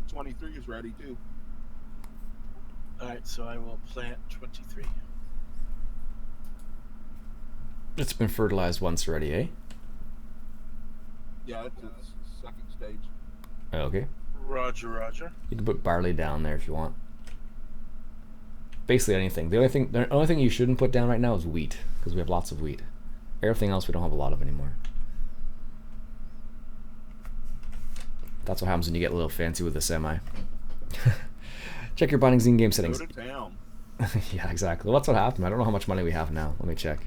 23 is ready too. Alright, so I will plant 23. It's been fertilized once already, eh? Yeah, it's its second stage. Okay. Roger, roger. You can put barley down there if you want. Basically anything. The only thing you shouldn't put down right now is wheat, because we have lots of wheat. Everything else we don't have a lot of anymore. That's what happens when you get a little fancy with the semi. Check your Bindings in-game settings. Go to town. Yeah, exactly. Well, that's what happened. I don't know how much money we have now. Let me check.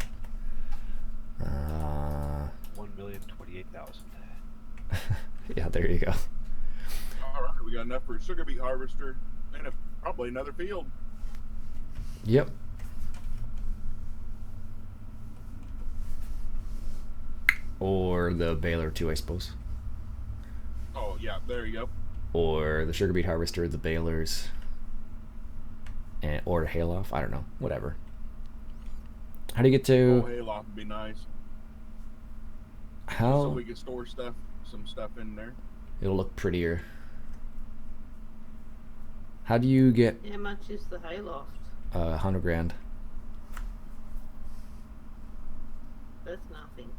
1,028,000. Yeah, there you go. All right, we got enough for a sugar beet harvester and probably another field. Yep. Or the baler too, I suppose. Oh yeah, there you go. Or the sugar beet harvester, the balers, and or the hayloft. I don't know. Whatever. How do you get to? Oh, hayloft would be nice. So How? we could store some stuff in there. It'll look prettier. How do you get How much is the hayloft? 100 grand? That's nothing.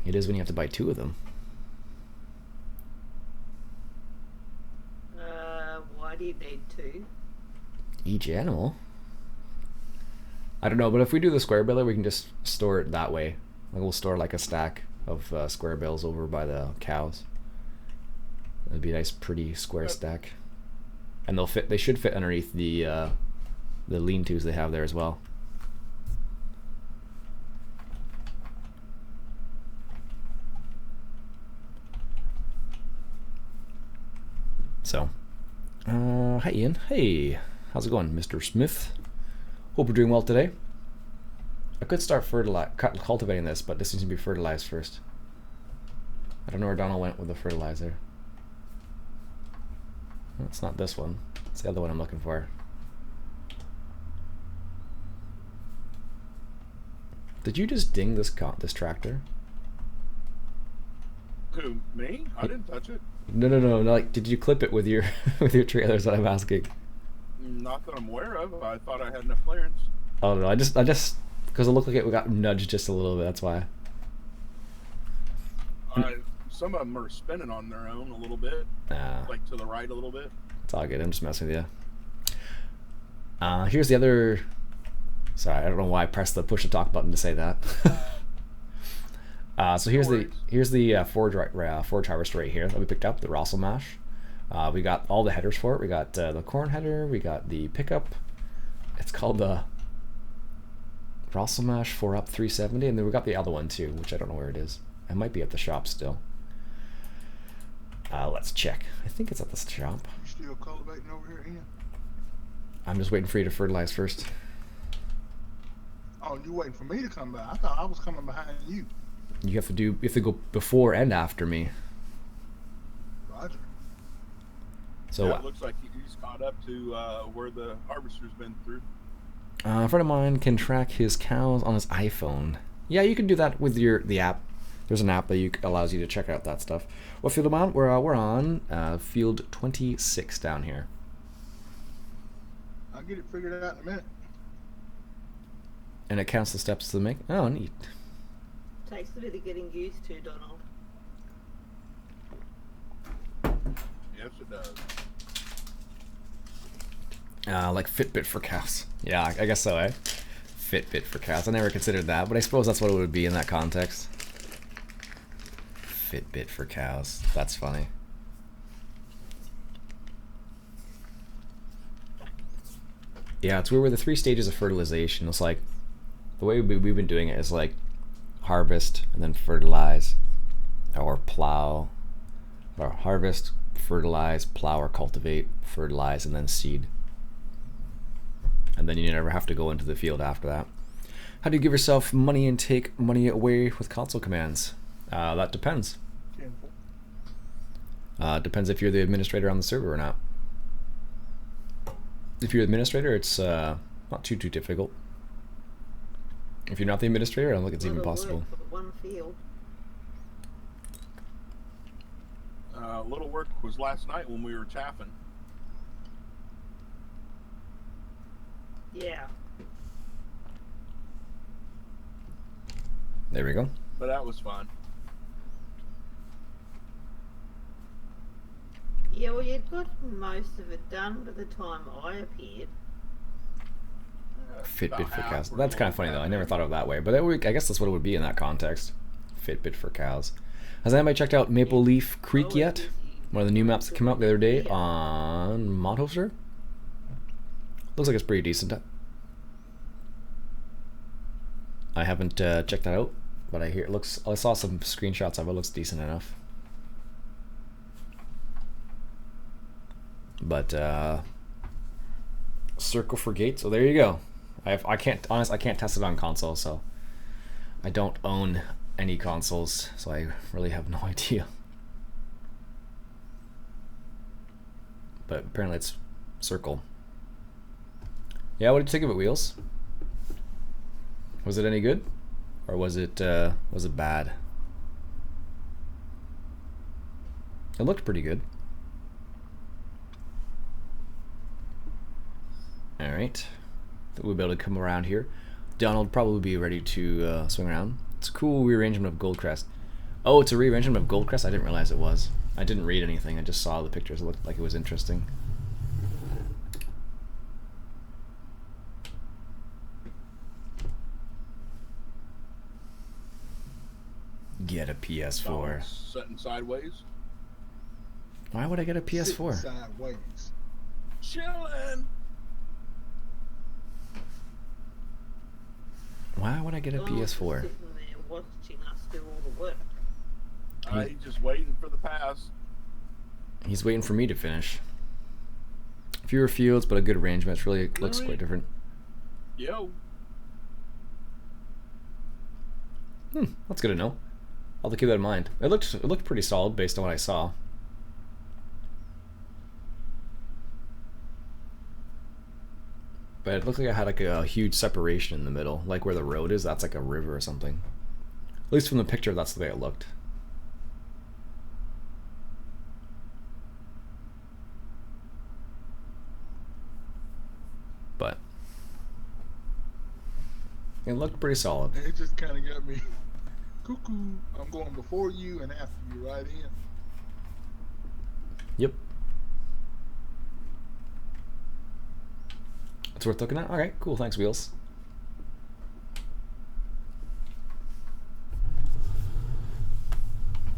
It is when you have to buy 2 of them. Why do you need 2? Each animal? I don't know, but if we do the square baler, we can just store it that way. Like we'll store like a stack of square bales over by the cows. It'd be a nice, pretty square stack, and they'll fit. They should fit underneath the lean-tos they have there as well. So, hi Ian. Hey, how's it going, Mr. Smith? Hope you're doing well today. I could start cultivating this, but this needs to be fertilized first. I don't know where Donald went with the fertilizer. Well, it's not this one. It's the other one I'm looking for. Did you just ding this tractor? Who, me? I didn't touch it. No. Like, did you clip it with your with your trailer? Is what I'm asking. Not that I'm aware of. I thought I had enough clearance. Oh no, I just because it looked like it got nudged just a little bit. That's why. Some of them are spinning on their own a little bit, like to the right a little bit. It's all good. I'm just messing with you. Here's the other. Sorry, I don't know why I pressed the push to talk button to say that. So here's the forage harvester right here that we picked up, the Rossel mash. We got all the headers for it. We got the corn header. We got the pickup. It's called the Rosselmash 4 up 370, and then we got the other one too, which I don't know where it is. It might be at the shop still. Let's check. I think it's at the shop. You still cultivating over here, Ian? I'm just waiting for you to fertilize first. Oh, you waiting for me to come by? I thought I was coming behind you. You have to go before and after me. Roger. So Yeah, it looks like he's caught up to where the harvester's been through. a friend of mine can track his cows on his iPhone. Yeah, you can do that with the app. There's an app that allows you to check out that stuff. What field am I on? We're on field 26 down here. I'll get it figured out in a minute. And it counts the steps to make. Oh, neat. Takes a bit of getting used to, Donald. Yes, it does. Like Fitbit for cows. Yeah, I guess so, eh? Fitbit for cows. I never considered that, but I suppose that's what it would be in that context. Fitbit for cows. That's funny. Yeah, it's weird with the 3 stages of fertilization. It's like the way we've been doing it is like harvest and then fertilize, or plow, or harvest, fertilize, plow or cultivate, fertilize, and then seed. And then you never have to go into the field after that. How do you give yourself money and take money away with console commands? That depends. Depends if you're the administrator on the server or not. If you're the administrator, it's not too difficult. If you're not the administrator, I don't think it's even possible. For one field. Little work was last night when we were chaffing. Yeah. There we go. But that was fun. Yeah, well, you'd got most of it done by the time I appeared. Fitbit for About cows. half That's were kind of funny though. I never thought of it that way, but I guess that's what it would be in that context. Fitbit for cows. Has anybody checked out Maple Leaf Creek yet? One of the new maps that came out the other day on Modhoster. Looks like it's pretty decent. I haven't checked that out, but I hear it looks. I saw some screenshots of it. Looks decent enough. But circle for gate. So there you go. I can't test it on console, so I don't own any consoles, so I really have no idea. But apparently it's circle. Yeah, what did you think of it, Wheels? Was it any good, or was it bad? It looked pretty good. All right, we'll be able to come around here. Donald probably be ready to swing around. It's a cool rearrangement of Goldcrest. Oh, it's a rearrangement of Goldcrest? I didn't realize it was. I didn't read anything. I just saw the pictures. It looked like it was interesting. Get a PS4. Sitting sideways. Why would I get a PS4? Sitting sideways. Chilling. Why would I get a Donald was PS4? sitting there watching us do all the work. He's just waiting for the pass. He's waiting for me to finish. Fewer fields, but a good arrangement. It really looks quite different. Yo. That's good to know. I'll have to keep that in mind. It looked pretty solid based on what I saw. But it looked like it had like a huge separation in the middle, like where the road is. That's like a river or something. At least from the picture, that's the way it looked. But it looked pretty solid. It just kind of got me cuckoo. I'm going before you and after you right in. Yep. It's worth looking at? Okay, cool. Thanks, Wheels.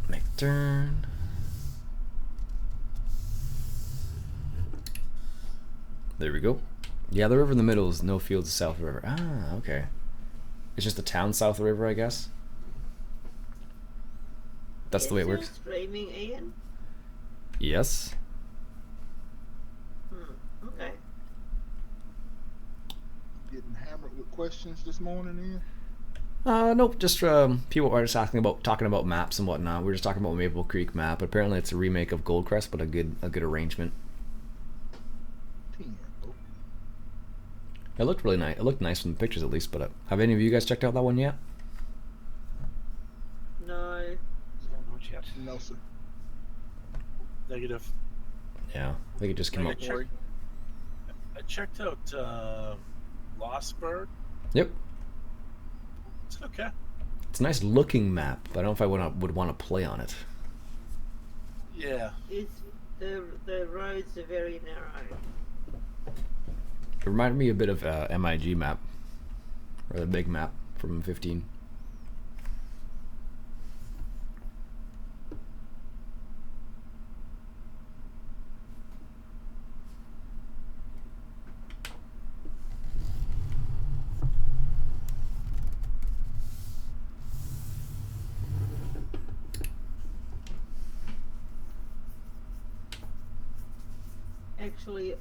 Make turn. There we go. Yeah, the river in the middle is no fields south river. Ah, okay. It's just the town south of the river, I guess. That's the way it works. Streaming, Ian? Yes. Okay. Getting hammered with questions this morning, Ian? Nope. Just people are just talking about maps and whatnot. We were just talking about Maple Creek map. Apparently, it's a remake of Goldcrest, but a good arrangement. 10. Oh, It looked really nice. It looked nice from the pictures, at least. But have any of you guys checked out that one yet? No. Not yet. no, sir. Negative. Yeah, I think it just came out. I checked out Lostburg. Yep. It's okay. It's a nice looking map, but I don't know if I would want to play on it. Yeah. It's the roads are very narrow. It reminded me a bit of MIG map, or the big map from 15. Actually,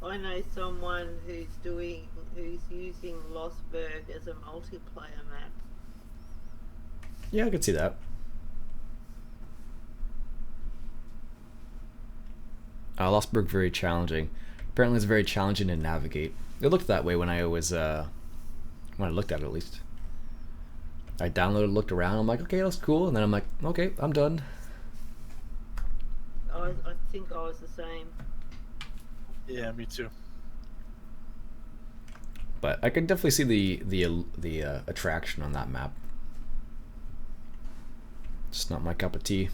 I know someone who's using Lostberg as a multiplayer map. Yeah, I could see that. Lostburg very challenging. Apparently, it's very challenging to navigate. It looked that way when I was when I looked at it, at least. I downloaded, looked around. I'm like, okay, that's cool, and then I'm like, okay, I'm done. I think I was the same. Yeah, me too. But I could definitely see the attraction on that map. Just not my cup of tea.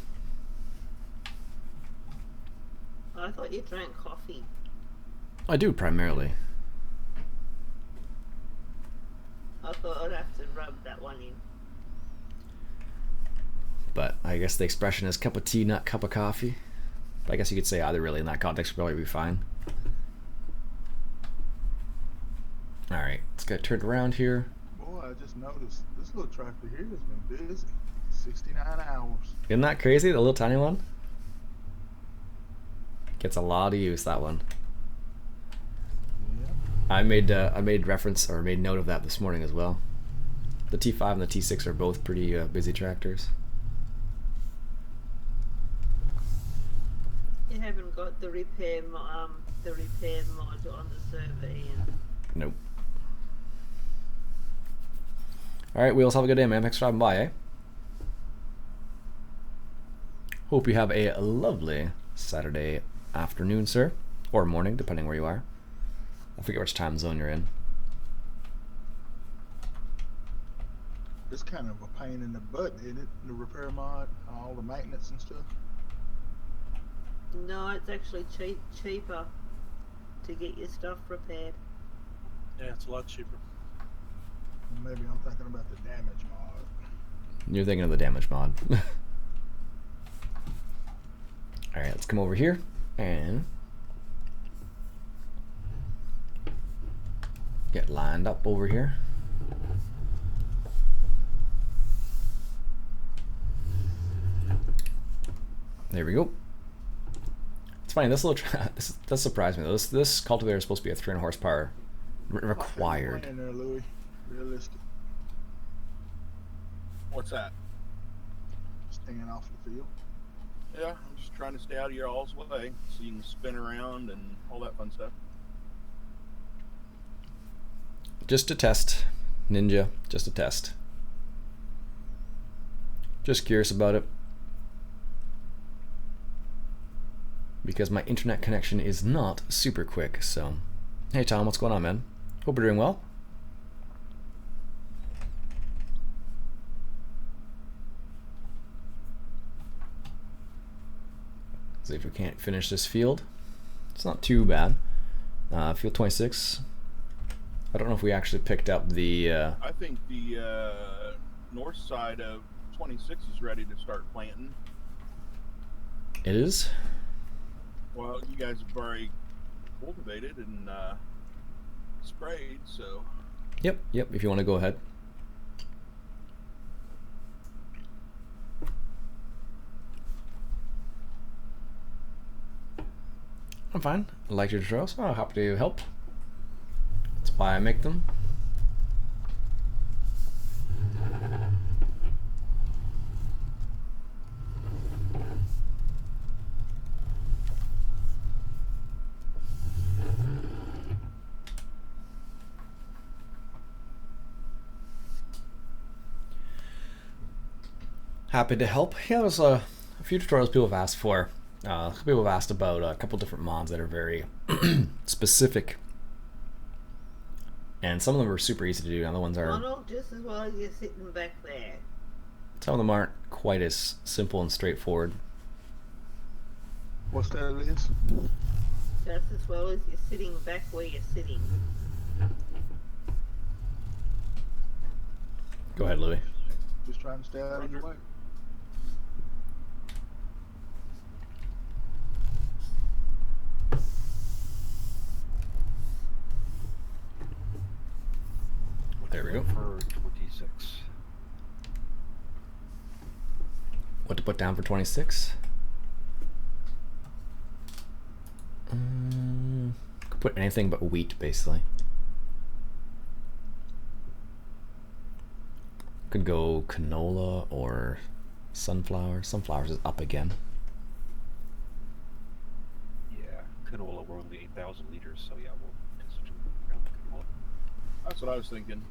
I thought you drank coffee. I do primarily. I thought I'd have to rub that one in. But I guess the expression is cup of tea, not cup of coffee. But I guess you could say either really in that context would probably be fine. Alright, let's get turned around here. Boy, I just noticed this little tractor here has been busy. 69 hours. Isn't that crazy? The little tiny one? Gets a lot of use, that one. Yeah. I made reference or made note of that this morning as well. The T5 and the T6 are both pretty busy tractors. You haven't got the repair mod on the server, Ian. Nope. Alright, Wheels, have a good day, man. Thanks for stopping by, eh? Hope you have a lovely Saturday afternoon, sir. Or morning, depending where you are. I forget which time zone you're in. It's kind of a pain in the butt, isn't it? The repair mod, all the maintenance and stuff. No, it's actually cheaper to get your stuff repaired. Yeah, it's a lot cheaper. Maybe I'm thinking about the damage mod. You're thinking of the damage mod. Alright, let's come over here and get lined up over here. There we go. It's funny, this little this does surprise me though. This cultivator is supposed to be a 300 horsepower required. In there, Louis. Realistic. What's that? Staying off the field. Yeah, I'm just trying to stay out of your all's way so you can spin around and all that fun stuff. Just a test, Ninja. Just a test. Just curious about it. Because my internet connection is not super quick, so. Hey Tom, what's going on, man? Hope you're doing well. See if we can't finish this field. It's not too bad. Field 26. I don't know if we actually picked up the. I think the north side of 26 is ready to start planting. It is. Well, you guys have already cultivated and sprayed, so. Yep. If you want to go ahead. I'm fine. I like your tutorials. Oh, happy to help. That's why I make them. Happy to help. Yeah, there's a few tutorials people have asked for. People have asked about a couple different mods that are very specific, and some of them are super easy to do. Other ones are. Donald, just as well as you're sitting back there. Some of them aren't quite as simple and straightforward. What's that, Liz? Just as well as you're sitting back where you're sitting. Go ahead, Louis. Just trying to stay out of your way. There we go. For 26. What to put down for 26? Could put anything but wheat, basically. Could go canola or sunflower. Sunflowers is up again. Yeah, canola, we're only 8,000 liters, so yeah, we'll constitute around canola. That's what I was thinking.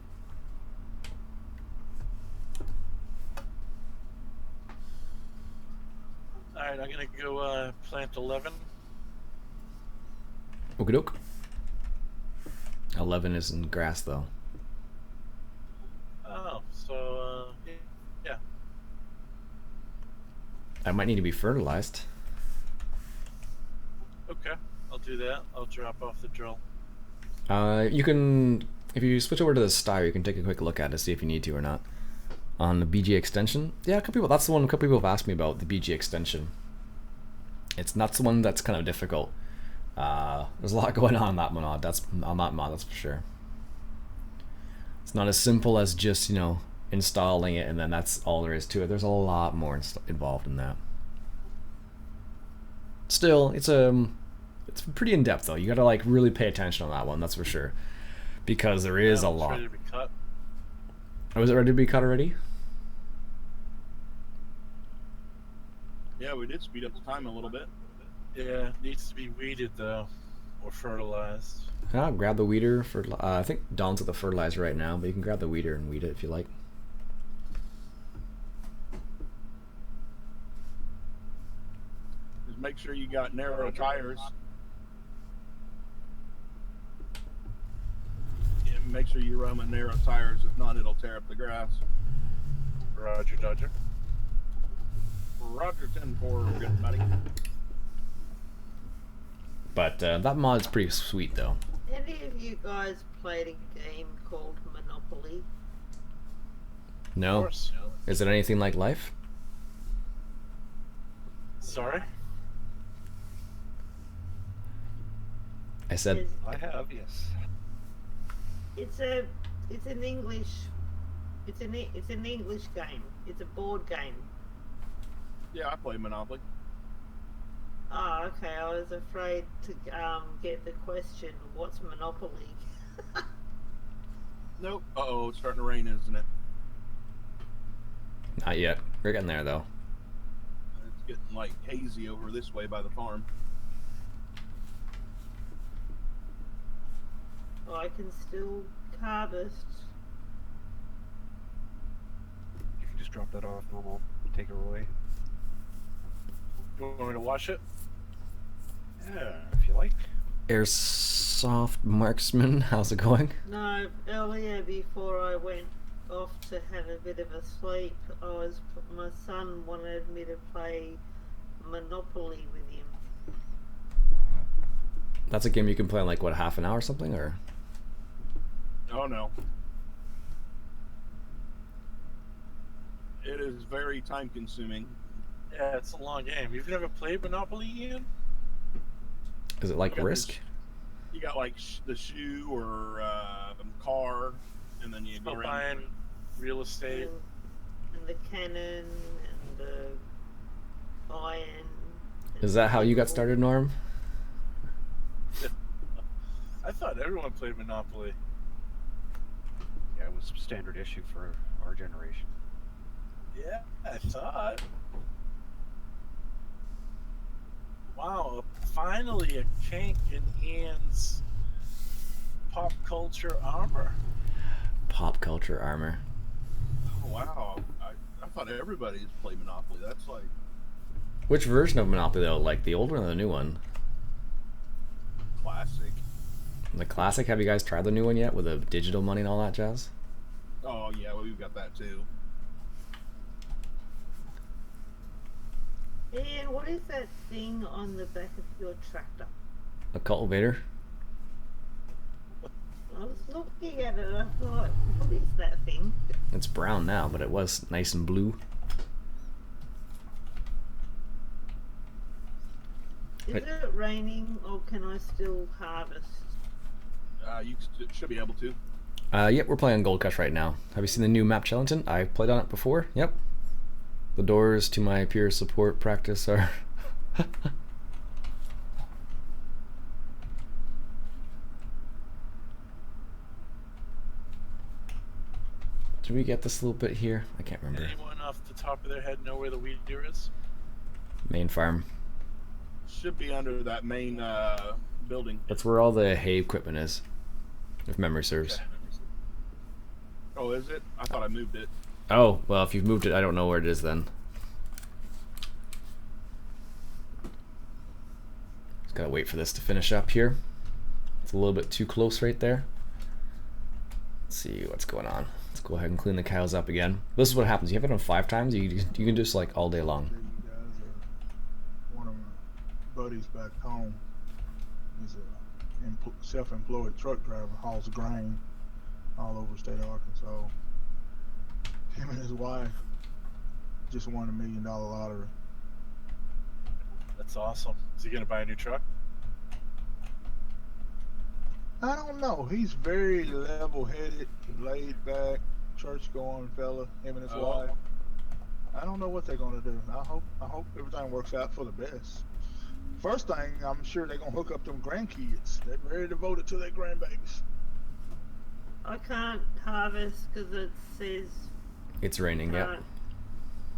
Alright, I'm gonna go plant 11. Okie doke. 11 is in grass, though. Oh, so, yeah. I might need to be fertilized. Okay, I'll do that. I'll drop off the drill. You can, if you switch over to the Style, you can take a quick look at it to see if you need to or not. On the BG extension, yeah, a couple people. That's the one. A couple people have asked me about the BG extension. It's not the one that's kind of difficult. There's a lot going on that mod. That's on that mod. That's for sure. It's not as simple as just installing it and then that's all there is to it. There's a lot more involved in that. Still, it's pretty in depth though. You gotta like really pay attention on that one. That's for sure, because there is a lot. Ready to be cut. Oh, is it ready to be cut already? Yeah, we did speed up the time a little bit. Yeah, it needs to be weeded though, or fertilized. Yeah, grab the weeder. I think Don's at the fertilizer right now, but you can grab the weeder and weed it if you like. Just make sure you got narrow tires. Yeah, make sure you run with narrow tires. If not, it'll tear up the grass. Roger, Dodger. Roger 10-4, we're good, buddy. But that mod's pretty sweet though. Any of you guys played a game called Monopoly? Of No? course. Is it anything like Life? Sorry? I said, Is- I have, yes. It's an English game. It's a board game. Yeah, I play Monopoly. Oh, okay. I was afraid to get the question, what's Monopoly? Nope. Uh-oh, it's starting to rain, isn't it? not yet. We're getting there though. It's getting like hazy over this way by the farm. Oh, I can still harvest. You can just drop that off and I'll take it away. You want me to wash it? Yeah, if you like. Airsoft Marksman, how's it going? No, earlier before I went off to have a bit of a sleep, my son wanted me to play Monopoly with him. That's a game you can play in like what, half an hour or something, or? Oh no. It is very time consuming. Yeah, it's a long game. You've never played Monopoly, Ian? Is it like Yeah, Risk? You got like the shoe or car, and then you go Still around. buying real estate. And the cannon and the iron. Is that how you got started, Norm? everyone played Monopoly. Yeah, it was standard issue for our generation. Yeah, I thought. Wow, finally a kink in Ian's pop culture armor. Pop culture armor. Oh, wow. I thought everybody just played Monopoly. That's like Which version of Monopoly though? Like the old one or the new one? classic. The classic. Have you guys tried the new one yet with the digital money and all that jazz? Oh yeah, well, we've got that too. Ian, what is that thing on the back of your tractor? A cultivator. I was looking at it and I thought, what is that thing? It's brown now, but it was nice and blue. Is Right. it raining or can I still harvest? You should be able to. Yep, we're playing Gold Cush right now. Have you seen the new map, Chellington? I played on it before. Yep. The doors to my peer support practice are. Did we get this little bit here? I can't remember. Anyone off the top of their head know where the weed eater is? Main farm. Should be under that main building. That's where all the hay equipment is, if memory serves. Okay. Oh, is it? I thought I moved it. Oh, well, if you've moved it, I don't know where it is then. Just gotta wait for this to finish up here. It's a little bit too close right there. Let's see what's going on. Let's go ahead and clean the cows up again. This is what happens. You have it on 5 times, you can just like all day long. You guys are one of my buddies back home. He's a self-employed truck driver, hauls grain all over the state of Arkansas. Him and his wife just won $1 million lottery. That's awesome. Is he gonna buy a new truck? I don't know. He's very level-headed, laid-back, church-going fella. Him and his Oh. wife. I don't know what they're gonna do. I hope everything works out for the best. First thing, I'm sure they're gonna hook up them grandkids. They're very devoted to their grandbabies. I can't harvest because it says It's raining, yeah. can't.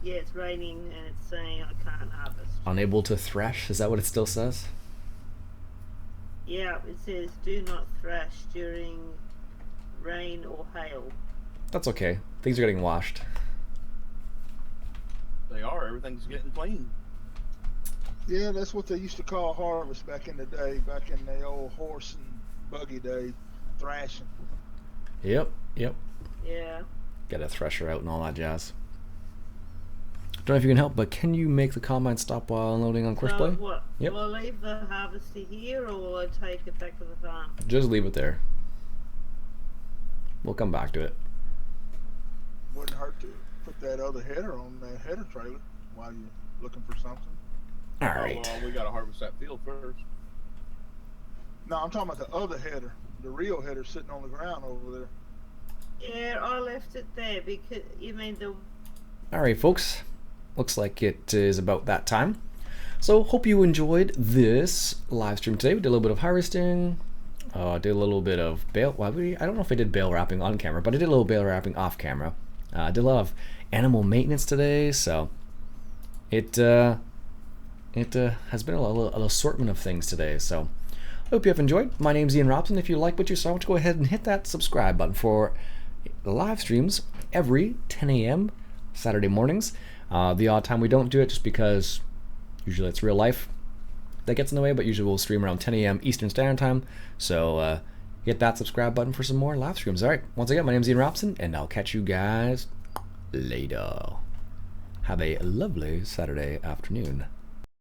Yeah, it's raining and it's saying I can't harvest. Unable to thresh, is that what it still says? Yeah, it says do not thrash during rain or hail. That's okay. Things are getting washed. They are. Everything's getting clean. Yeah, that's what they used to call harvest back in the day, back in the old horse and buggy day, thrashing. Yep. Yeah. Get a thresher out and all that jazz. Don't know if you can help, but can you make the combine stop while unloading on course So play? what? Yep. Will I leave the harvester here or will I take it back to the farm? Just leave it there. We'll come back to it. Wouldn't hurt to put that other header on that header trailer while you're looking for something. All Oh, right. well, we got to harvest that field first. No, I'm talking about the other header, the real header sitting on the ground over there. Yeah, I left it there because you mean the All right, folks. Looks like it is about that time. So hope you enjoyed this live stream today. We did a little bit of harvesting. Did a little bit of bale. Well, I don't know if I did bale wrapping on camera, but I did a little bale wrapping off camera. Did a lot of animal maintenance today, so it has been an assortment of things today. So hope you have enjoyed. My name's Iain Robson. If you like what you saw, go ahead and hit that subscribe button for live streams every 10 a.m. Saturday mornings. The odd time we don't do it just because usually it's real life that gets in the way, but usually we'll stream around 10 a.m. Eastern Standard Time. So hit that subscribe button for some more live streams. All right, once again, my name's Iain Robson, and I'll catch you guys later. Have a lovely Saturday afternoon.